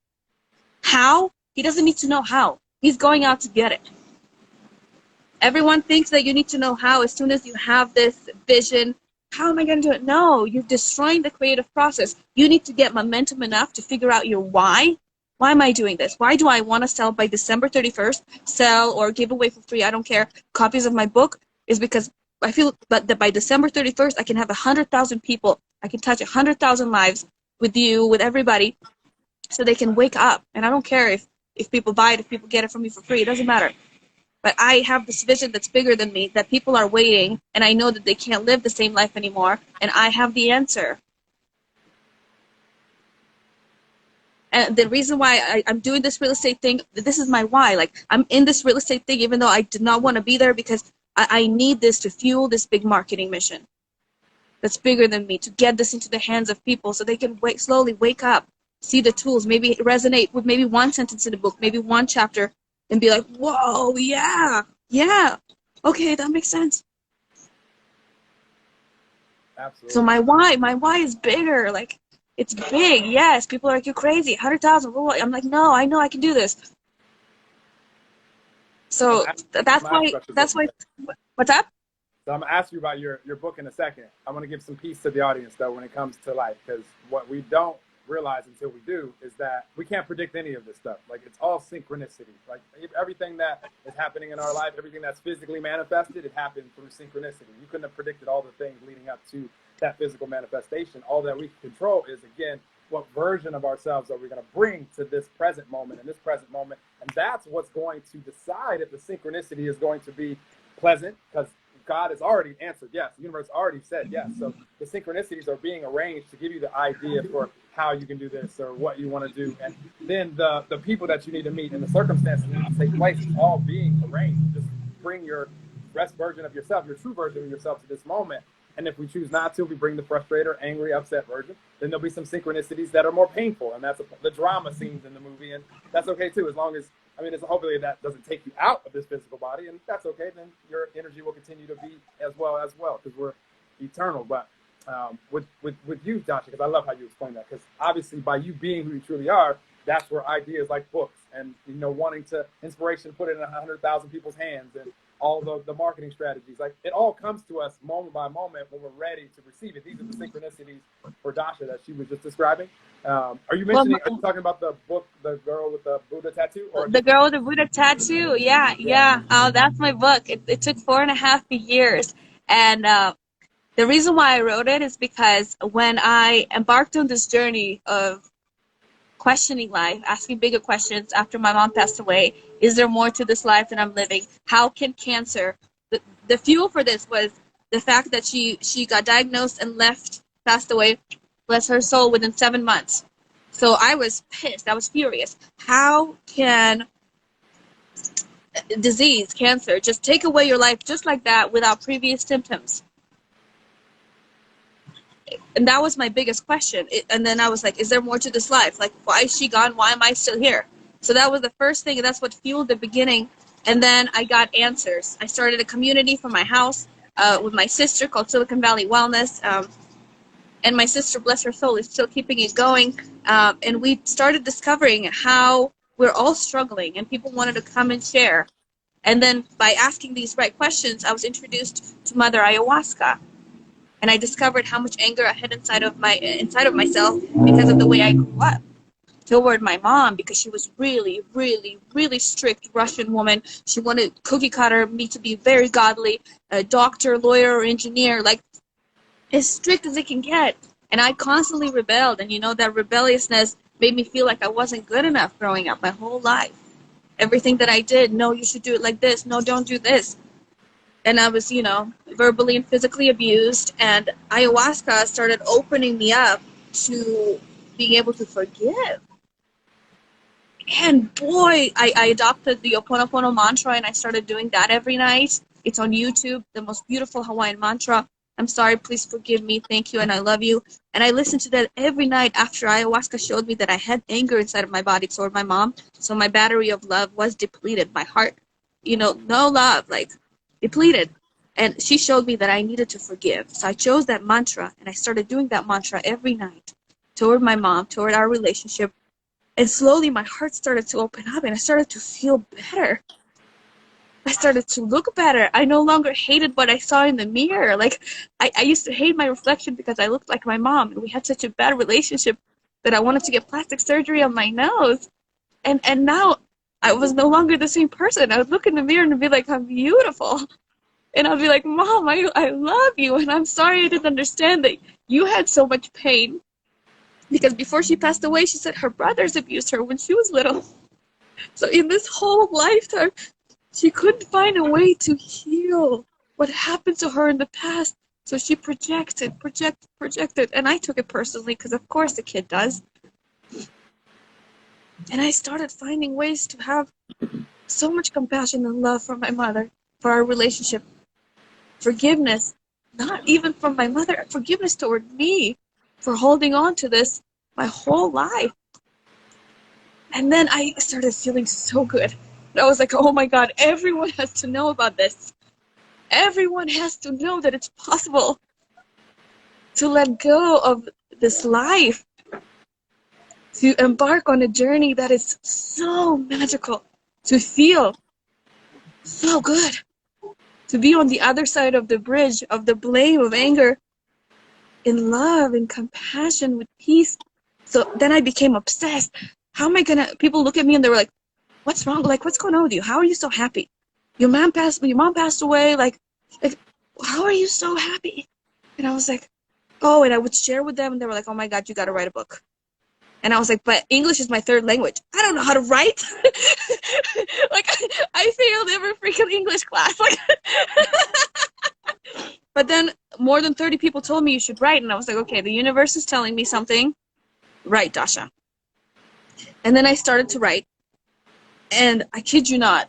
How? He doesn't need to know how. He's going out to get it. Everyone thinks that you need to know how as soon as you have this vision. How am I going to do it? No, you're destroying the creative process. You need to get momentum enough to figure out your why, Why am I doing this? Why do I want to sell by December 31st, sell or give away for free, I don't care, copies of my book? Is because I feel that by December 31st, I can have 100,000 people. I can touch 100,000 lives with you, with everybody, so they can wake up. And I don't care if people buy it, if people get it from me for free. It doesn't matter. But I have this vision that's bigger than me, that people are waiting, and I know that they can't live the same life anymore, and I have the answer. And the reason why I'm doing this real estate thing, this is my why. Like, I'm in this real estate thing even though I did not want to be there, because I need this to fuel this big marketing mission that's bigger than me, to get this into the hands of people so they can slowly wake up, see the tools, maybe resonate with maybe one sentence in the book, maybe one chapter, and be like, whoa, yeah, okay, that makes sense. Absolutely. So my why is bigger. Like, it's big. Yes, people are like, you're crazy, 100,000. I'm like, no, I know I can do this. So that's why. What's up? So I'm gonna ask you about your book in a second. I'm gonna give some peace to the audience though when it comes to life, because what we don't realize until we do is that we can't predict any of this stuff. Like, it's all synchronicity. Like, everything that is happening in our life, everything that's physically manifested, it happened through synchronicity. You couldn't have predicted all the things leading up to that physical manifestation. All that we can control is, again, what version of ourselves are we going to bring to this present moment, and that's what's going to decide if the synchronicity is going to be pleasant, because God has already answered yes. The universe already said yes. So the synchronicities are being arranged to give you the idea for how you can do this or what you want to do. And then the people that you need to meet and the circumstances that need to take place, it's all being arranged. Just bring your best version of yourself, your true version of yourself to this moment. And if we choose not to, we bring the frustrated, angry, upset version. Then there'll be some synchronicities that are more painful. And that's the drama scenes in the movie. And that's okay too, as long as, hopefully that doesn't take you out of this physical body, and that's okay. Then your energy will continue to be as well, because we're eternal. But with you, Dasha, because I love how you explain that, because obviously by you being who you truly are, that's where ideas like books and, wanting to inspiration, put it in 100,000 people's hands, and all the marketing strategies, like, it all comes to us moment by moment when we're ready to receive it. These are the synchronicities for Dasha that she was just describing. Are you talking about the book, The Girl with the Buddha Tattoo? Or The Girl with the Buddha Tattoo, yeah. Oh, that's my book. It took 4.5 years. And the reason why I wrote it is because when I embarked on this journey of questioning life, asking bigger questions after my mom passed away, is there more to this life that I'm living? How can cancer, the fuel for this was the fact that she got diagnosed and passed away, bless her soul, within 7 months. So I was pissed. I was furious. How can disease, cancer, just take away your life just like that without previous symptoms? And that was my biggest question. And then I was like, is there more to this life? Like, why is she gone? Why am I still here? So that was the first thing, and that's what fueled the beginning. And then I got answers. I started a community from my house with my sister called Silicon Valley Wellness. And my sister, bless her soul, is still keeping it going. And we started discovering how we're all struggling, and people wanted to come and share. And then by asking these right questions, I was introduced to Mother Ayahuasca. And I discovered how much anger I had inside of myself because of the way I grew up toward my mom, because she was really, really, really strict Russian woman. She wanted cookie cutter me to be very godly, a doctor, lawyer, or engineer, like as strict as it can get. And I constantly rebelled, and that rebelliousness made me feel like I wasn't good enough growing up my whole life. Everything that I did, no, you should do it like this, no, don't do this. And I was, verbally and physically abused. And ayahuasca started opening me up to being able to forgive. And boy, I adopted the Ho'oponopono mantra, and I started doing that every night. It's on YouTube, the most beautiful Hawaiian mantra. I'm sorry, please forgive me, thank you, and I love you. And I listened to that every night after ayahuasca showed me that I had anger inside of my body toward my mom. So my battery of love was depleted. My heart, no love, like, depleted. And she showed me that I needed to forgive. So I chose that mantra, and I started doing that mantra every night toward my mom, toward our relationship. And slowly my heart started to open up, and I started to feel better. I started to look better. I no longer hated what I saw in the mirror. Like, I used to hate my reflection because I looked like my mom, and we had such a bad relationship that I wanted to get plastic surgery on my nose. And now I was no longer the same person. I would look in the mirror and be like, I'm beautiful. And I'll be like, Mom, I love you. And I'm sorry I didn't understand that you had so much pain. Because before she passed away, she said her brothers abused her when she was little. So in this whole lifetime, she couldn't find a way to heal what happened to her in the past. So she projected. And I took it personally because, of course, the kid does. And I started finding ways to have so much compassion and love for my mother, for our relationship. Forgiveness, not even from my mother, forgiveness toward me for holding on to this my whole life. And then I started feeling so good. I was like, oh my God, everyone has to know about this. Everyone has to know that it's possible to let go of this life, to embark on a journey that is so magical, to feel so good, to be on the other side of the bridge of the blame, of anger, in love, in compassion, with peace. So then I became obsessed. How am I gonna, people look at me and they were like, what's wrong? Like, what's going on with you? How are you so happy? Your mom passed away. Like, how are you so happy? And I was like, oh, and I would share with them and they were like, oh my God, you gotta write a book. And I was like, but English is my third language. I don't know how to write. Like, I failed every freaking English class. Like, but then more than 30 people told me you should write. And I was like, okay, the universe is telling me something. Write, Dasha. And then I started to write. And I kid you not,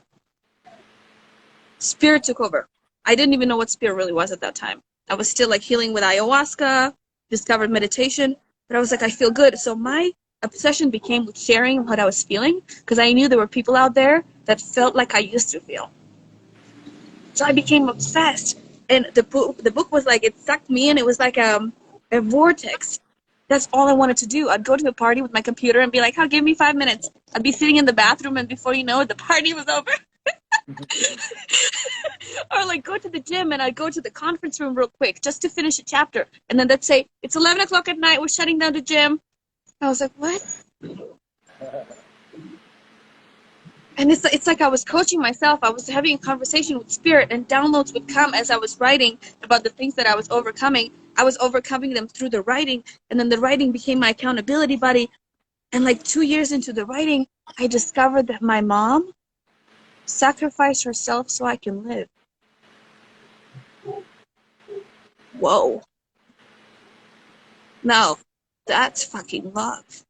spirit took over. I didn't even know what spirit really was at that time. I was still like healing with ayahuasca, discovered meditation, but I was like, I feel good. So my obsession became with sharing what I was feeling because I knew there were people out there that felt like I used to feel. So I became obsessed. And the book was like, it sucked me in. It was like a vortex. That's all I wanted to do. I'd go to the party with my computer and be like, oh, give me 5 minutes. I'd be sitting in the bathroom and before you know it, the party was over. Or like go to the gym and I'd go to the conference room real quick just to finish a chapter. And then they'd say, it's 11 o'clock at night. We're shutting down the gym. I was like, what? And it's like I was coaching myself. I was having a conversation with spirit and downloads would come as I was writing about the things that I was overcoming. I was overcoming them through the writing. And then the writing became my accountability buddy. And like 2 years into the writing, I discovered that my mom sacrificed herself so I can live. Whoa. Now, that's fucking love.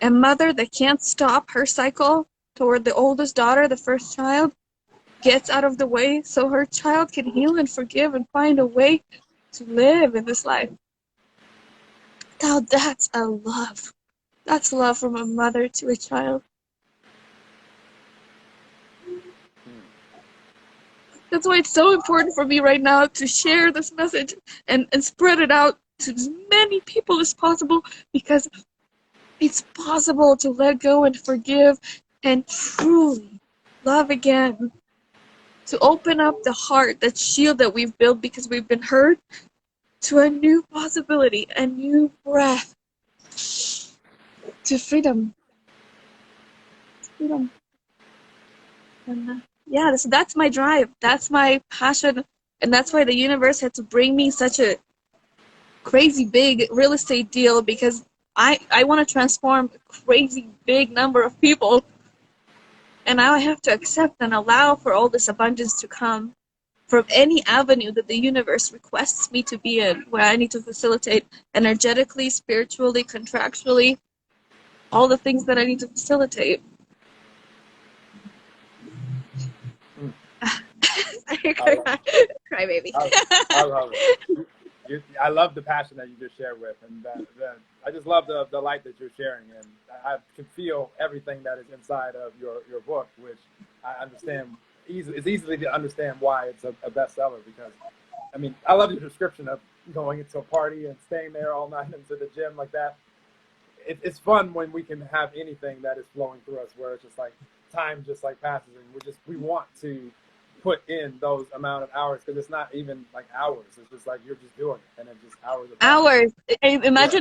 A mother that can't stop her cycle toward the oldest daughter, the first child, gets out of the way so her child can heal and forgive and find a way to live in this life. Now that's a love. That's love from a mother to a child. That's why it's so important for me right now to share this message and spread it out to as many people as possible because it's possible to let go and forgive and truly love again. To open up the heart, that shield that we've built because we've been hurt, to a new possibility, a new breath, to freedom. Freedom. And yeah, so that's my drive. That's my passion. And that's why the universe had to bring me such a crazy big real estate deal because I want to transform a crazy big number of people. And now I have to accept and allow for all this abundance to come from any avenue that the universe requests me to be in, where I need to facilitate energetically, spiritually, contractually, all the things that I need to facilitate. Cry baby. I love it. I love the passion that you just shared with, and I just love the light that you're sharing, and I can feel everything that is inside of your book, which I understand it's easily to understand why it's a bestseller. Because I mean, I love your description of going into a party and staying there all night into the gym like that. It's fun when we can have anything that is flowing through us, where it's just like time just like passes, and we want to put in those amount of hours, because it's not even like hours. It's just like you're just doing it, and then just hours of time. Hours. Yeah.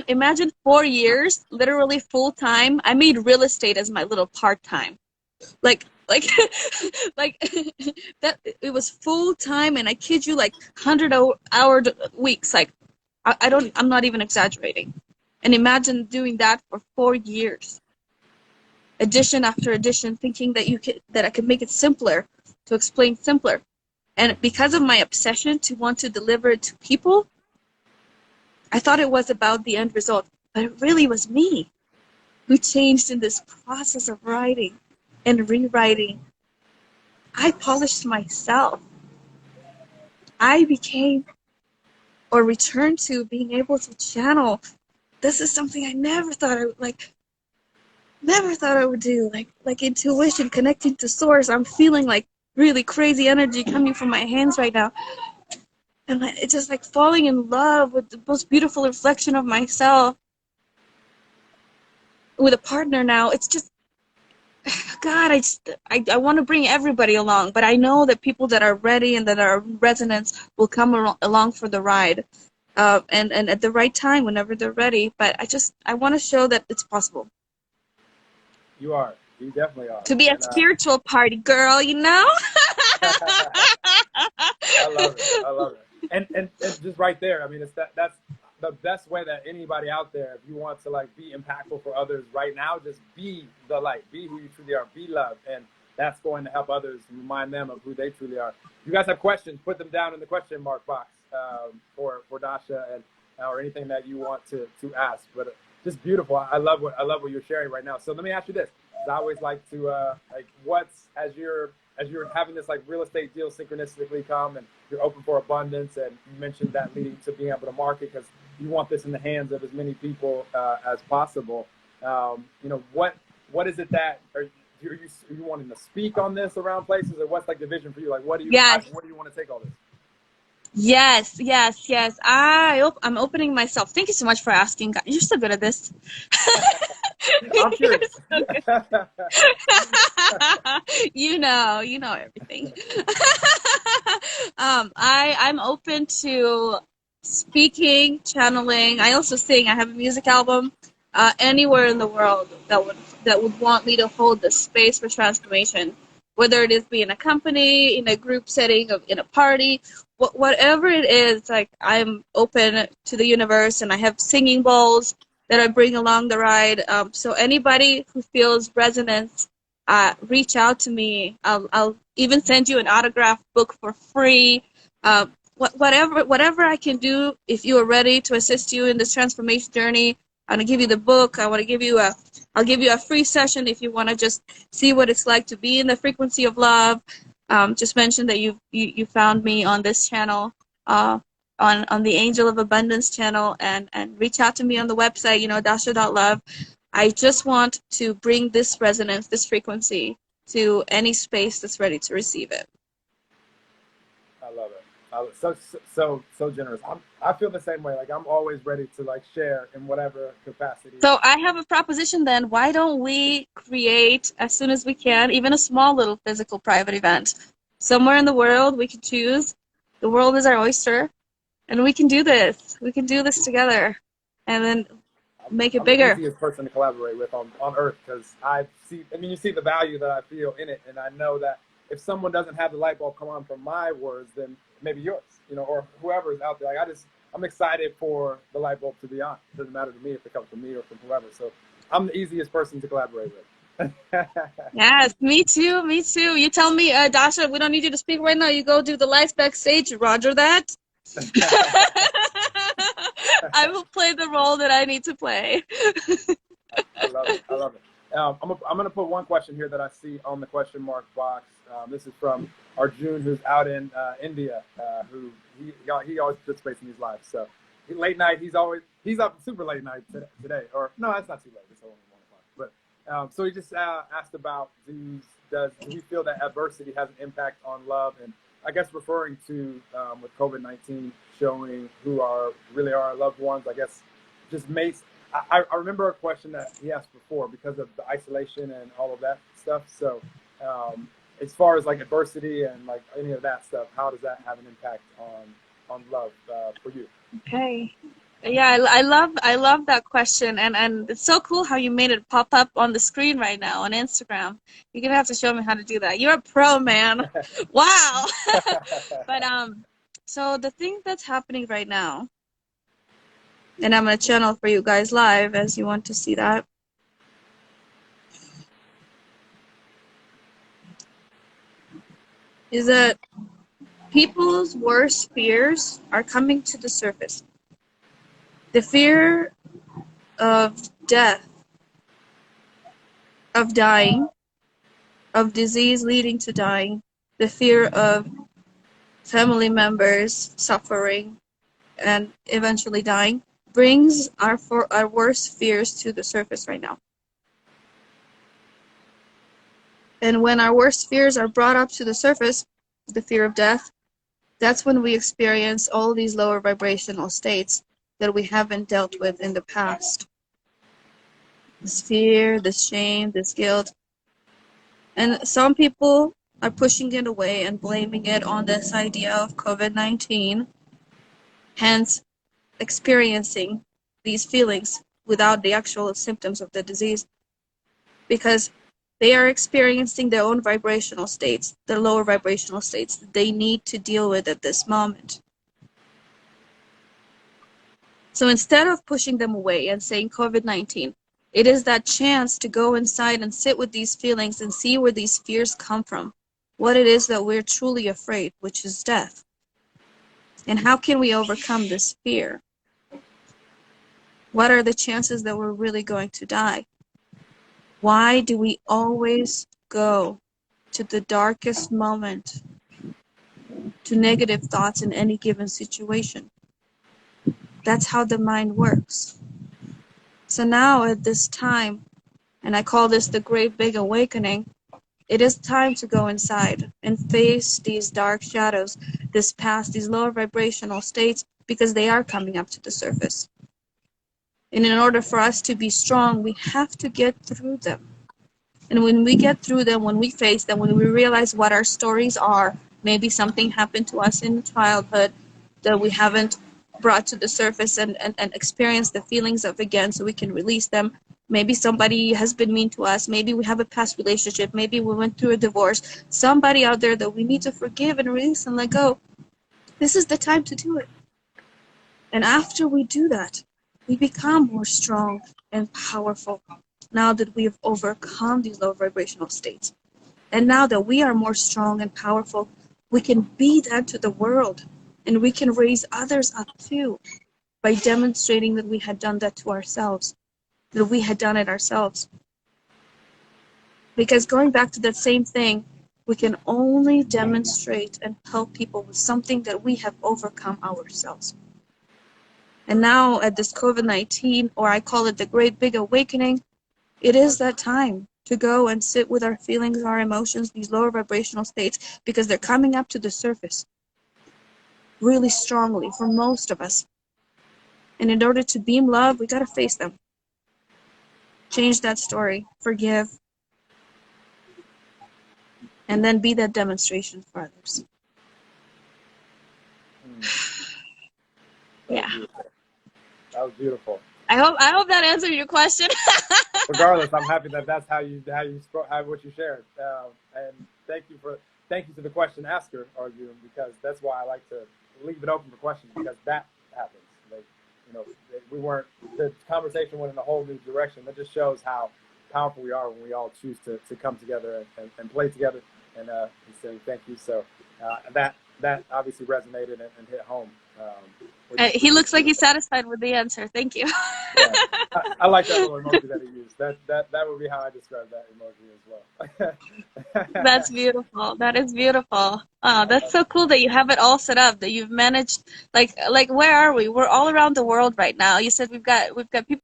Imagine 4 years, literally full time. I made real estate as my little part time. Like like that. It was full time, and I kid you, like 100-hour weeks. Like I'm not even exaggerating. And imagine doing that for 4 years, edition after edition, thinking that I could make it simpler, to explain simpler. And because of my obsession to want to deliver it to people, I thought it was about the end result, but it really was me who changed in this process of writing and rewriting. I polished myself. I became, or returned to, being able to channel. This is something I never thought I would, never thought I would do. Like intuition, connecting to source. I'm feeling like really crazy energy coming from my hands right now. And it's just like falling in love with the most beautiful reflection of myself with a partner now. It's just, God, I want to bring everybody along, but I know that people that are ready and that are resonance will come along for the ride, and at the right time, whenever they're ready. But I want to show that it's possible. You are. You definitely are. To be a spiritual party girl, you know? I love it. I love it. And just right there, I mean, that's the best way that anybody out there, if you want to like be impactful for others right now, just be the light, be who you truly are, be love. And that's going to help others, remind them of who they truly are. If you guys have questions, put them down in the question mark box for Dasha, and or anything that you want to ask. But just beautiful. I love what you're sharing right now. So let me ask you this. I always like to like, what's, as you're having this like real estate deal synchronistically come, and you're open for abundance, and you mentioned that leading to being able to market because you want this in the hands of as many people as possible. You know, what is it that are you wanting to speak on this around places, or what's like the vision for you? Like, what do you where do you want to take all this? Yes. I'm opening myself. Thank you so much for asking. God, you're so good at this. I'm curious. You know everything. I'm open to speaking, channeling. I also sing. I have a music album. Anywhere in the world that would want me to hold the space for transformation, whether it is be in a company, in a group setting, in a party, whatever it is. Like, I'm open to the universe, and I have singing bowls that I bring along the ride. So anybody who feels resonance, reach out to me. I'll even send you an autograph book for free. Whatever I can do, if you are ready, to assist you in this transformation journey. I'm gonna give you the book. I'll give you a free session if you want to just see what it's like to be in the frequency of love. Just mention that you found me on this channel, on the Angel of Abundance channel, and reach out to me on the website, Dasha.love. I just want to bring this resonance, this frequency, to any space that's ready to receive it. I love it. So generous. I feel the same way. Like, I'm always ready to like share in whatever capacity. So I have a proposition then. Why don't we create, as soon as we can, even a small little physical private event somewhere in the world? We can choose. The world is our oyster, and we can do this. We can do this together, and then make it bigger. I'm the easiest person to collaborate with on earth, because you see the value that I feel in it, and I know that if someone doesn't have the light bulb come on from my words, then maybe yours, or whoever is out there. Like, I'm excited for the light bulb to be on. It doesn't matter to me if it comes from me or from whoever. So I'm the easiest person to collaborate with. Yes, me too. You tell me, Dasha, we don't need you to speak right now. You go do the lights backstage. Roger that. I will play the role that I need to play. I love it. I'm going to put one question here that I see on the question mark box. This is from Arjun, who's out in India, who he always participates in these lives. So late night, he's up super late night today. Or no, that's not too late. It's only 1 o'clock. But so he just asked about, do we feel that adversity has an impact on love? And I guess referring to with COVID-19 showing who really are our loved ones, I guess just makes. I remember a question that he asked before because of the isolation and all of that stuff. So as far as like adversity and like any of that stuff, how does that have an impact on love for you? Okay. Yeah, I love that question, and it's so cool how you made it pop up on the screen right now on Instagram. You're gonna have to show me how to do that. You're a pro, man. Wow. But so the thing that's happening right now, and I'm gonna channel for you guys live as you want to see that. Is that people's worst fears are coming to the surface. The fear of death, of dying, of disease leading to dying, the fear of family members suffering and eventually dying, brings our worst fears to the surface right now. And when our worst fears are brought up to the surface, the fear of death, that's when we experience all these lower vibrational states that we haven't dealt with in the past. This fear, this shame, this guilt. And some people are pushing it away and blaming it on this idea of COVID-19, hence experiencing these feelings without the actual symptoms of the disease, because they are experiencing their own vibrational states, the lower vibrational states that they need to deal with at this moment. So instead of pushing them away and saying COVID-19, it is that chance to go inside and sit with these feelings and see where these fears come from, what it is that we're truly afraid, which is death. And how can we overcome this fear? What are the chances that we're really going to die? Why do we always go to the darkest moment, to negative thoughts in any given situation? That's how the mind works. So now at this time, and I call this the great big awakening, it is time to go inside and face these dark shadows, this past, these lower vibrational states, because they are coming up to the surface. And in order for us to be strong, we have to get through them. And when we get through them, when we face them, when we realize what our stories are, maybe something happened to us in childhood that we haven't brought to the surface and experience the feelings of again so we can release them. Maybe somebody has been mean to us. Maybe we have a past relationship. Maybe we went through a divorce. Somebody out there that we need to forgive and release and let go. This is the time to do it. And after we do that, we become more strong and powerful now that we have overcome these low vibrational states. And now that we are more strong and powerful, we can be that to the world. And we can raise others up too by demonstrating that we had done that to ourselves, that we had done it ourselves. Because going back to that same thing, we can only demonstrate and help people with something that we have overcome ourselves. And now at this COVID-19, or I call it the great big awakening, it is that time to go and sit with our feelings, our emotions, these lower vibrational states, because they're coming up to the surface really strongly for most of us. And in order to beam love, we got to face them. Change that story, forgive, and then be that demonstration for others. Yeah. That was beautiful. I hope that answered your question. Regardless, I'm happy that that's how what you shared. And thank you to the question asker, arguing, because that's why I like to leave it open for questions, because that happens. Like, the conversation went in a whole new direction. That just shows how powerful we are when we all choose to come together and play together and say thank you. So that obviously resonated and hit home. He looks like he's satisfied with the answer. Thank you. Yeah. I like that little emoji that he used. That would be how I describe that emoji as well. That's beautiful. That is beautiful. Oh, that's so cool that you have it all set up, that you've managed. Like where are we? We're all around the world right now. You said we've got people.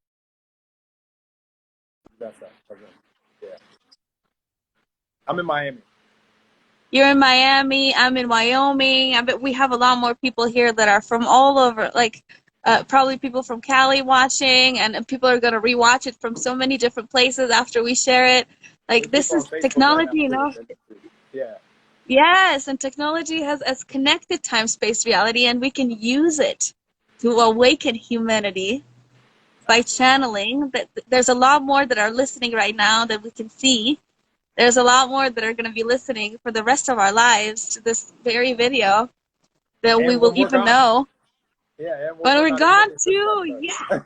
That's that. Okay. Yeah. I'm in Miami. You're in Miami. I'm in Wyoming. I bet we have a lot more people here that are from all over, like probably people from Cali watching, and people are going to rewatch it from so many different places after we share it. Like, this is technology, you know? Yeah. Yes, and technology has connected time, space, reality, and we can use it to awaken humanity by channeling. That there's a lot more that are listening right now that we can see. There's a lot more that are going to be listening for the rest of our lives to this very video that we And will when we're even gone. know Yeah, and when we're we're not even gone ready for this too. Yeah.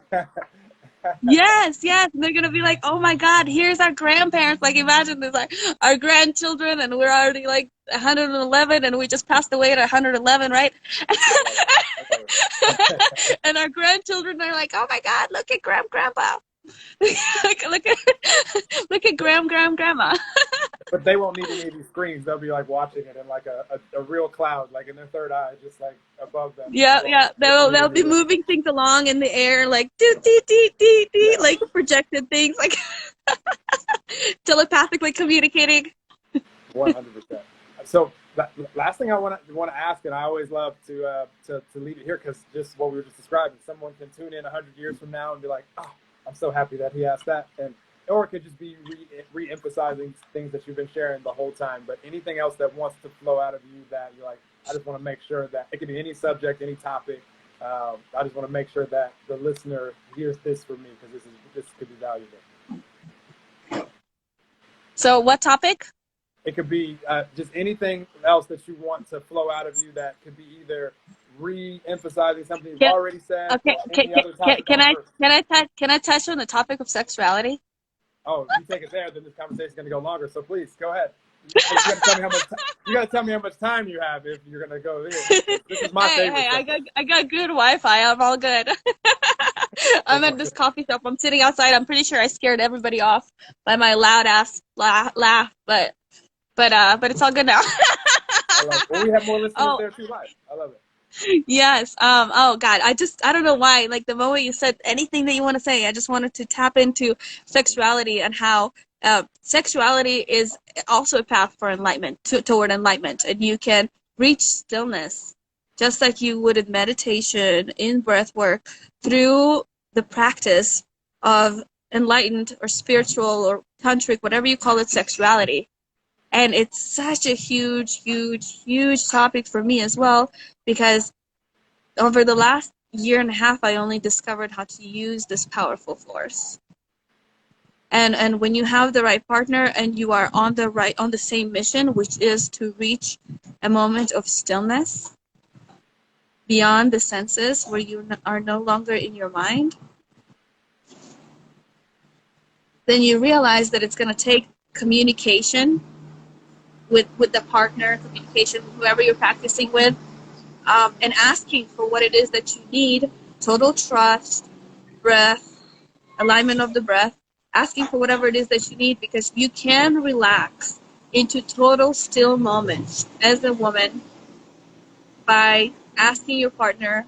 episode. Yes, yes. And they're gonna be like, "Oh my God, here's our grandparents." Like, imagine this, like our grandchildren, and we're already like 111, and we just passed away at 111, right? I love it. I love it. And our grandchildren are like, "Oh my God, look at grandpa, look at look at grandma." But they won't need any of these screens. They'll be like watching it in like a real cloud, like in their third eye, just like above them. Yeah, yeah. They won't They'll even be be listening. moving things along in the air, like dee dee dee dee dee, Yeah, like projected things, like telepathically communicating. 100%. So last thing I want to ask, and I always love to leave it here because just what we were just describing, someone can tune in 100 years from now and be like, "Oh, I'm so happy that he asked that," and or it could just be re-emphasizing things that you've been sharing the whole time. But anything else that wants to flow out of you that you're like, I just want to make sure that it could be any subject, any topic. I just want to make sure that the listener hears this from me because this could be valuable. So, what topic? It could be just anything else that you want to flow out of you that could be either re-emphasizing something you've Can, already said okay, or any other can, topic on earth. can I touch on the topic of sexuality? Oh, you take it there, then this conversation is going to go longer. So please go ahead. You got to tell me how much. You got to tell me how much time you have if you're going to go there. This is my favorite. Hey, I got good Wi-Fi. I'm all good. I'm at this coffee shop. I'm sitting outside. I'm pretty sure I scared everybody off by my loud ass laugh, but it's all good now. I love it. Well, we have more listeners there too live. I love it. Yes. Oh God, I don't know why. Like the moment you said anything that you want to say, I just wanted to tap into sexuality and how sexuality is also a path for enlightenment, toward enlightenment, and you can reach stillness, just like you would in meditation, in breath work, through the practice of enlightened or spiritual or tantric, whatever you call it, sexuality. And it's such a huge, huge, huge topic for me as well, because over the last year and a half, I only discovered how to use this powerful force. And when you have the right partner and you are on the same mission, which is to reach a moment of stillness beyond the senses, where you are no longer in your mind, then you realize that it's going to take communication with the partner, communication with whoever you're practicing with, and asking for what it is that you need, total trust, breath, alignment of the breath, asking for whatever it is that you need, because you can relax into total still moments as a woman by asking your partner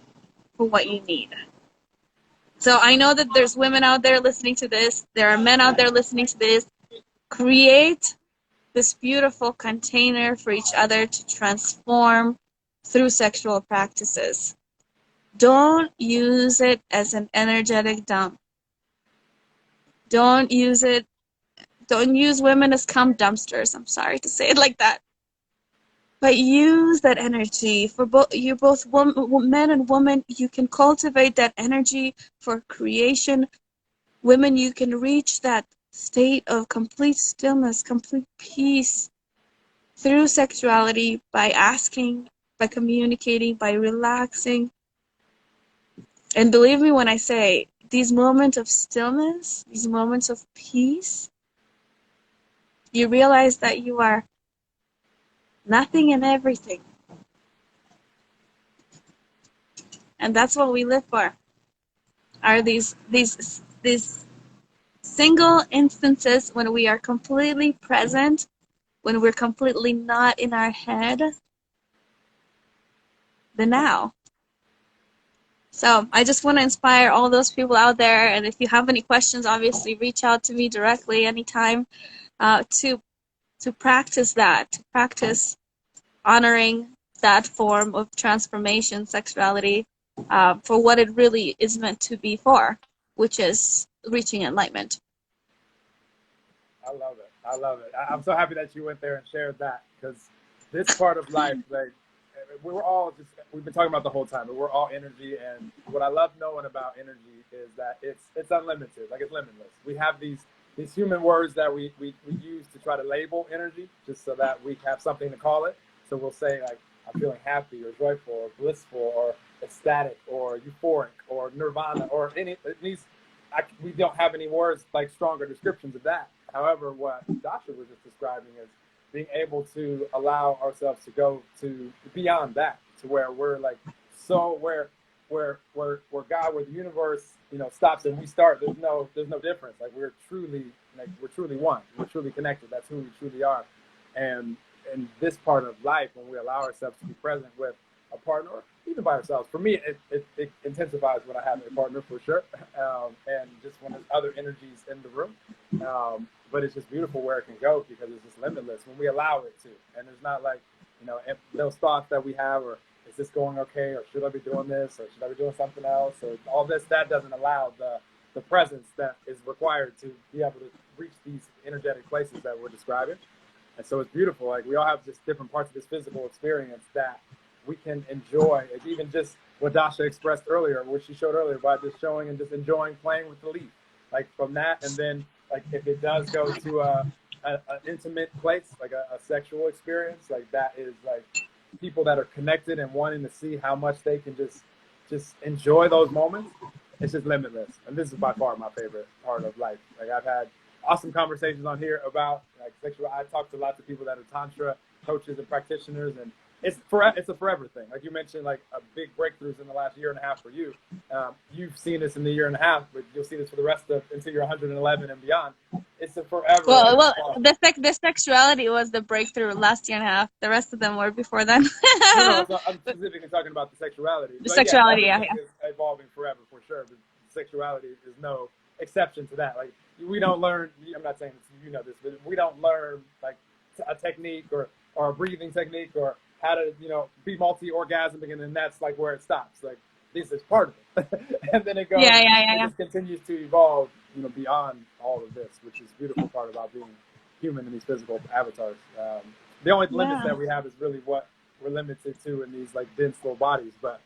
for what you need. So I know that there's women out there listening to this. There are men out there listening to this. Create this beautiful container for each other to transform through sexual practices. Don't use it as an energetic dump. Don't use women as cum dumpsters. I'm sorry to say it like that. But use that energy for both. You're both men and women. You can cultivate that energy for creation. Women, you can reach that state of complete stillness, complete peace through sexuality by asking, by communicating, by relaxing. And believe me when I say, these moments of stillness, these moments of peace, you realize that you are nothing and everything. And that's what we live for. Are these single instances when we are completely present, when we're completely not in our head, the now. So I just want to inspire all those people out there. And if you have any questions, obviously reach out to me directly anytime, to practice that, to practice honoring that form of transformation, sexuality, for what it really is meant to be for, which is reaching enlightenment. I love it. I love it. I'm so happy that you went there and shared that. because this part of life, like we're all just, we've been talking about the whole time, but we're all energy. And what I love knowing about energy is that it's unlimited, like it's limitless. We have these human words that we use to try to label energy just so that we have something to call it. So we'll say like, I'm feeling happy or joyful or blissful or ecstatic or euphoric or nirvana or any, we don't have any words like stronger descriptions of that. However, what Dasha was just describing is being able to allow ourselves to go to beyond that, to where we're like, so where God, where the universe, you know, stops and we start, there's no difference. Like we're truly one. We're truly connected. That's who we truly are. And in this part of life, when we allow ourselves to be present with a partner, or even by ourselves, for me, it intensifies when I have a partner for sure, and just when there's other energies in the room. But it's just beautiful where it can go because it's just limitless when we allow it to. And there's not like, you know, those thoughts that we have, or is this going okay, or should I be doing this, or should I be doing something else, or all this, that doesn't allow the presence that is required to be able to reach these energetic places that we're describing. And so it's beautiful. Like we all have just different parts of this physical experience that we can enjoy. It's even just what Dasha expressed earlier, what she showed earlier, by just showing and just enjoying playing with the leaf. Like from that, and then like if it does go to an intimate place, like a sexual experience, like that is like people that are connected and wanting to see how much they can just enjoy those moments. It's just limitless. And this is by far my favorite part of life. Like I've had awesome conversations on here about like sexual. I talked to lots of people that are tantra coaches and practitioners, and it's a forever thing. Like you mentioned, like a big breakthroughs in the last year and a half for you. You've seen this in the year and a half, but you'll see this for the rest of until you're 111 and beyond. It's a forever. Well, the sexuality was the breakthrough last year and a half. The rest of them were before then. No, I'm specifically talking about the sexuality. The sexuality, yeah. It's evolving forever for sure, but sexuality is no exception to that. Like we don't learn. I'm not saying you know this, but we don't learn like a technique or a breathing technique or how to, you know, be multi-orgasmic, and then that's like where it stops. Like this is part of it, and then it goes. It just continues to evolve, you know, beyond all of this, which is a beautiful part about being human in these physical avatars. The only limits that we have is really what we're limited to in these like dense little bodies, but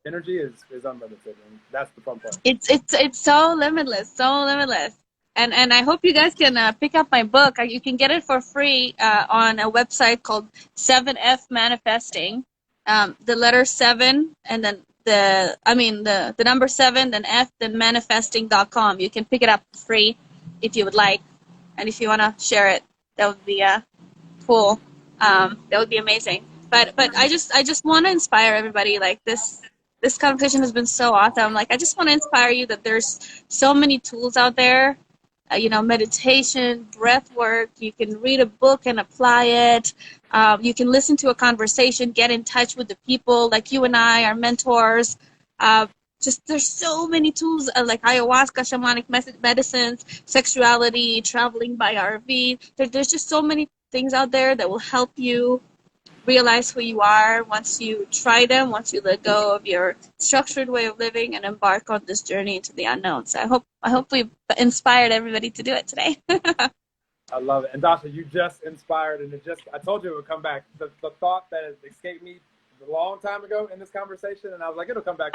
energy is unlimited, and that's the fun part. It's so limitless, so limitless. And I hope you guys can pick up my book. You can get it for free on a website called 7F Manifesting. The letter 7 and then the number 7, then F, then manifesting.com. You can pick it up free if you would like. And if you want to share it, that would be cool. That would be amazing. But I just want to inspire everybody. Like this conversation has been so awesome. Like I just want to inspire you that there's so many tools out there. You know, meditation, breath work. You can read a book and apply it. You can listen to a conversation, get in touch with the people like you and I, our mentors. Just there's so many tools like ayahuasca, shamanic medicines, sexuality, traveling by RV. There's just so many things out there that will help you realize who you are once you try them, once you let go of your structured way of living and embark on this journey into the unknown. So I hope we've inspired everybody to do it today. I love it. And Dasha, you just inspired, and I told you it would come back. The thought that had escaped me a long time ago in this conversation, and I was like, it'll come back.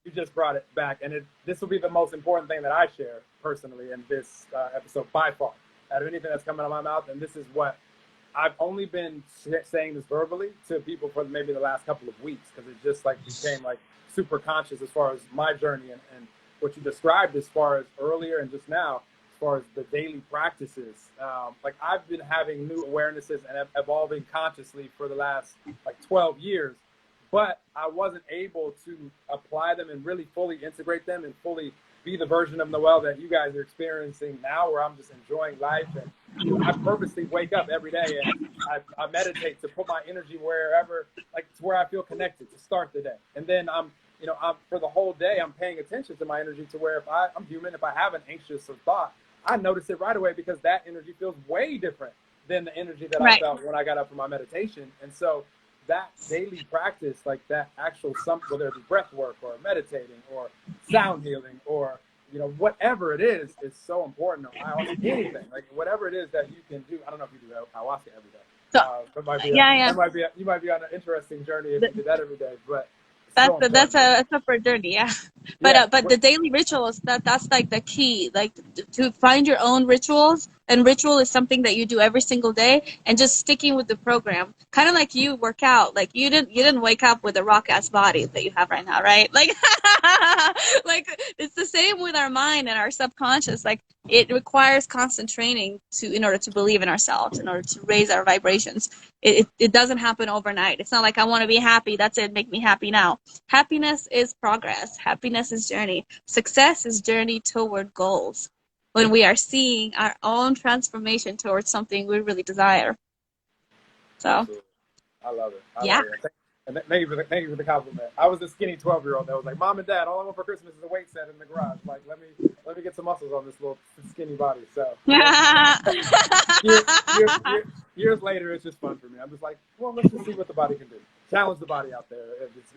You just brought it back. And this will be the most important thing that I share personally in this episode by far out of anything that's coming out of my mouth. And this is what I've only been saying this verbally to people for maybe the last couple of weeks, because it just like became like super conscious as far as my journey and what you described as far as earlier and just now as far as the daily practices. Like I've been having new awarenesses and evolving consciously for the last like 12 years, but I wasn't able to apply them and really fully integrate them and fully be the version of Noel that you guys are experiencing now, where I'm just enjoying life. And I purposely wake up every day and I meditate to put my energy wherever, like to where I feel connected to start the day. And then I'm for the whole day, I'm paying attention to my energy to where if I'm human, if I have an anxious thought, I notice it right away because that energy feels way different than the energy that I felt when I got up for my meditation. And so that daily practice, like that actual whether it be breath work or meditating or sound healing or, you know, whatever it is so important. Anything, like whatever it is that you can do. I don't know if you do ayahuasca every day, So, That might be yeah. you might be on an interesting journey if you did that every day, but it's That's so important. a separate journey, yeah. Yeah. But the daily rituals, that's like the key, like to find your own rituals. And ritual is something that you do every single day, and just sticking with the program. Kind of like you work out. Like you didn't wake up with a rock ass body that you have right now, right? Like like it's the same with our mind and our subconscious. Like it requires constant training in order to believe in ourselves, in order to raise our vibrations. It doesn't happen overnight. It's not like I want to be happy, that's it, make me happy now. Happiness is progress. Happiness is journey. Success is journey toward goals. When we are seeing our own transformation towards something we really desire. So, Absolutely. I love it. yeah. And thank you for the compliment. I was a skinny 12-year-old that was like, Mom and Dad, all I want for Christmas is a weight set in the garage. Like, let me get some muscles on this little skinny body. So years later, it's just fun for me. I'm just like, well, let's just see what the body can do. Challenge the body out there.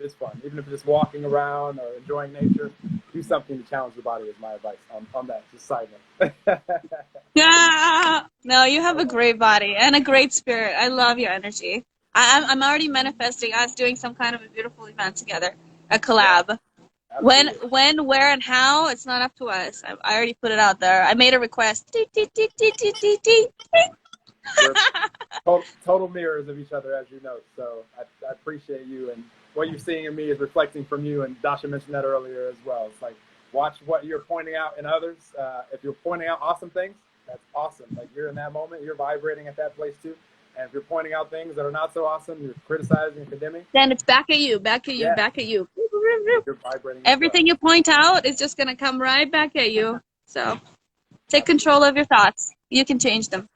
It's fun. Even if it's just walking around or enjoying nature, do something to challenge the body is my advice on that. Just side note. Yeah. No, you have a great body and a great spirit. I love your energy. I'm already manifesting us doing some kind of a beautiful event together, a collab. When, where, and how, it's not up to us. I already put it out there. I made a request. We're total mirrors of each other, as you know. So I appreciate you, and what you're seeing in me is reflecting from you. And Dasha mentioned that earlier as well. It's like, watch what you're pointing out in others. If you're pointing out awesome things, that's awesome. Like, you're in that moment, you're vibrating at that place too. And if you're pointing out things that are not so awesome, you're criticizing and condemning, then it's back at you, back at you, back at you. You're vibrating. Everything you point out is just going to come right back at you. So take control of your thoughts. You can change them.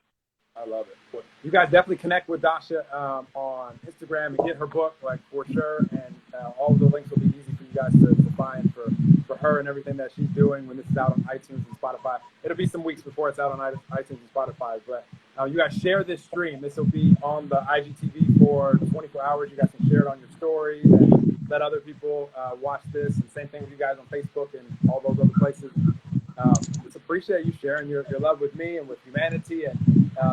I love it. Well, you guys definitely connect with Dasha on Instagram and get her book, like, for sure. And all of the links will be easy for you guys to find for her and everything that she's doing when this is out on iTunes and Spotify. It'll be some weeks before it's out on iTunes and Spotify. But you guys share this stream. This will be on the IGTV for 24 hours. You guys can share it on your stories and let other people watch this. And same thing with you guys on Facebook and all those other places. Just appreciate you sharing your love with me and with humanity, and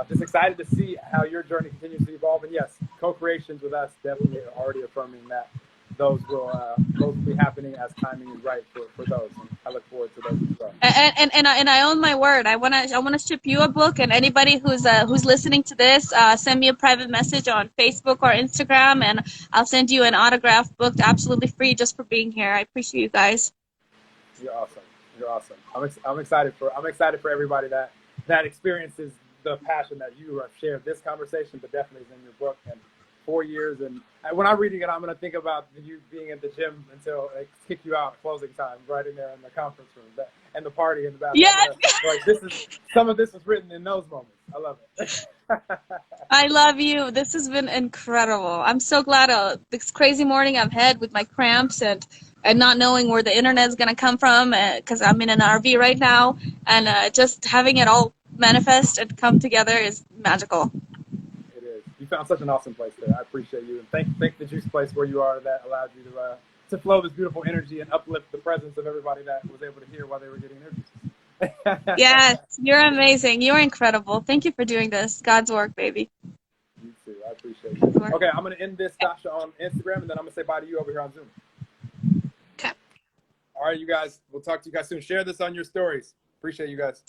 just excited to see how your journey continues to evolve. And yes, co-creations with us definitely are already affirming that those will be happening as timing is right for those. And I look forward to those as well. And I own my word. I wanna ship you a book, and anybody who's listening to this, send me a private message on Facebook or Instagram, and I'll send you an autographed book absolutely free just for being here. I appreciate you guys. You're awesome. You're awesome. I'm excited for everybody that experiences the passion that you have shared this conversation, but definitely is in your book. And 4 years, and when I'm reading it, I'm going to think about you being at the gym until they kick you out at closing time, right in there in the conference room, and the party in the bathroom. Yes. Like, some of this is written in those moments. I love it. I love you. This has been incredible. I'm so glad this crazy morning I've had with my cramps and not knowing where the internet is going to come from, because I'm in an RV right now, and just having it all manifest and come together is magical. It is. You found such an awesome place there. I appreciate you, and thank the Juice place where you are that allowed you to flow this beautiful energy and uplift the presence of everybody that was able to hear while they were getting interviews. Yes, you're amazing. You're incredible. Thank you for doing this. God's work, baby. You too. I appreciate you. Okay, I'm going to end this, Dasha, on Instagram, and then I'm going to say bye to you over here on Zoom. Okay. All right, you guys. We'll talk to you guys soon. Share this on your stories. Appreciate you guys.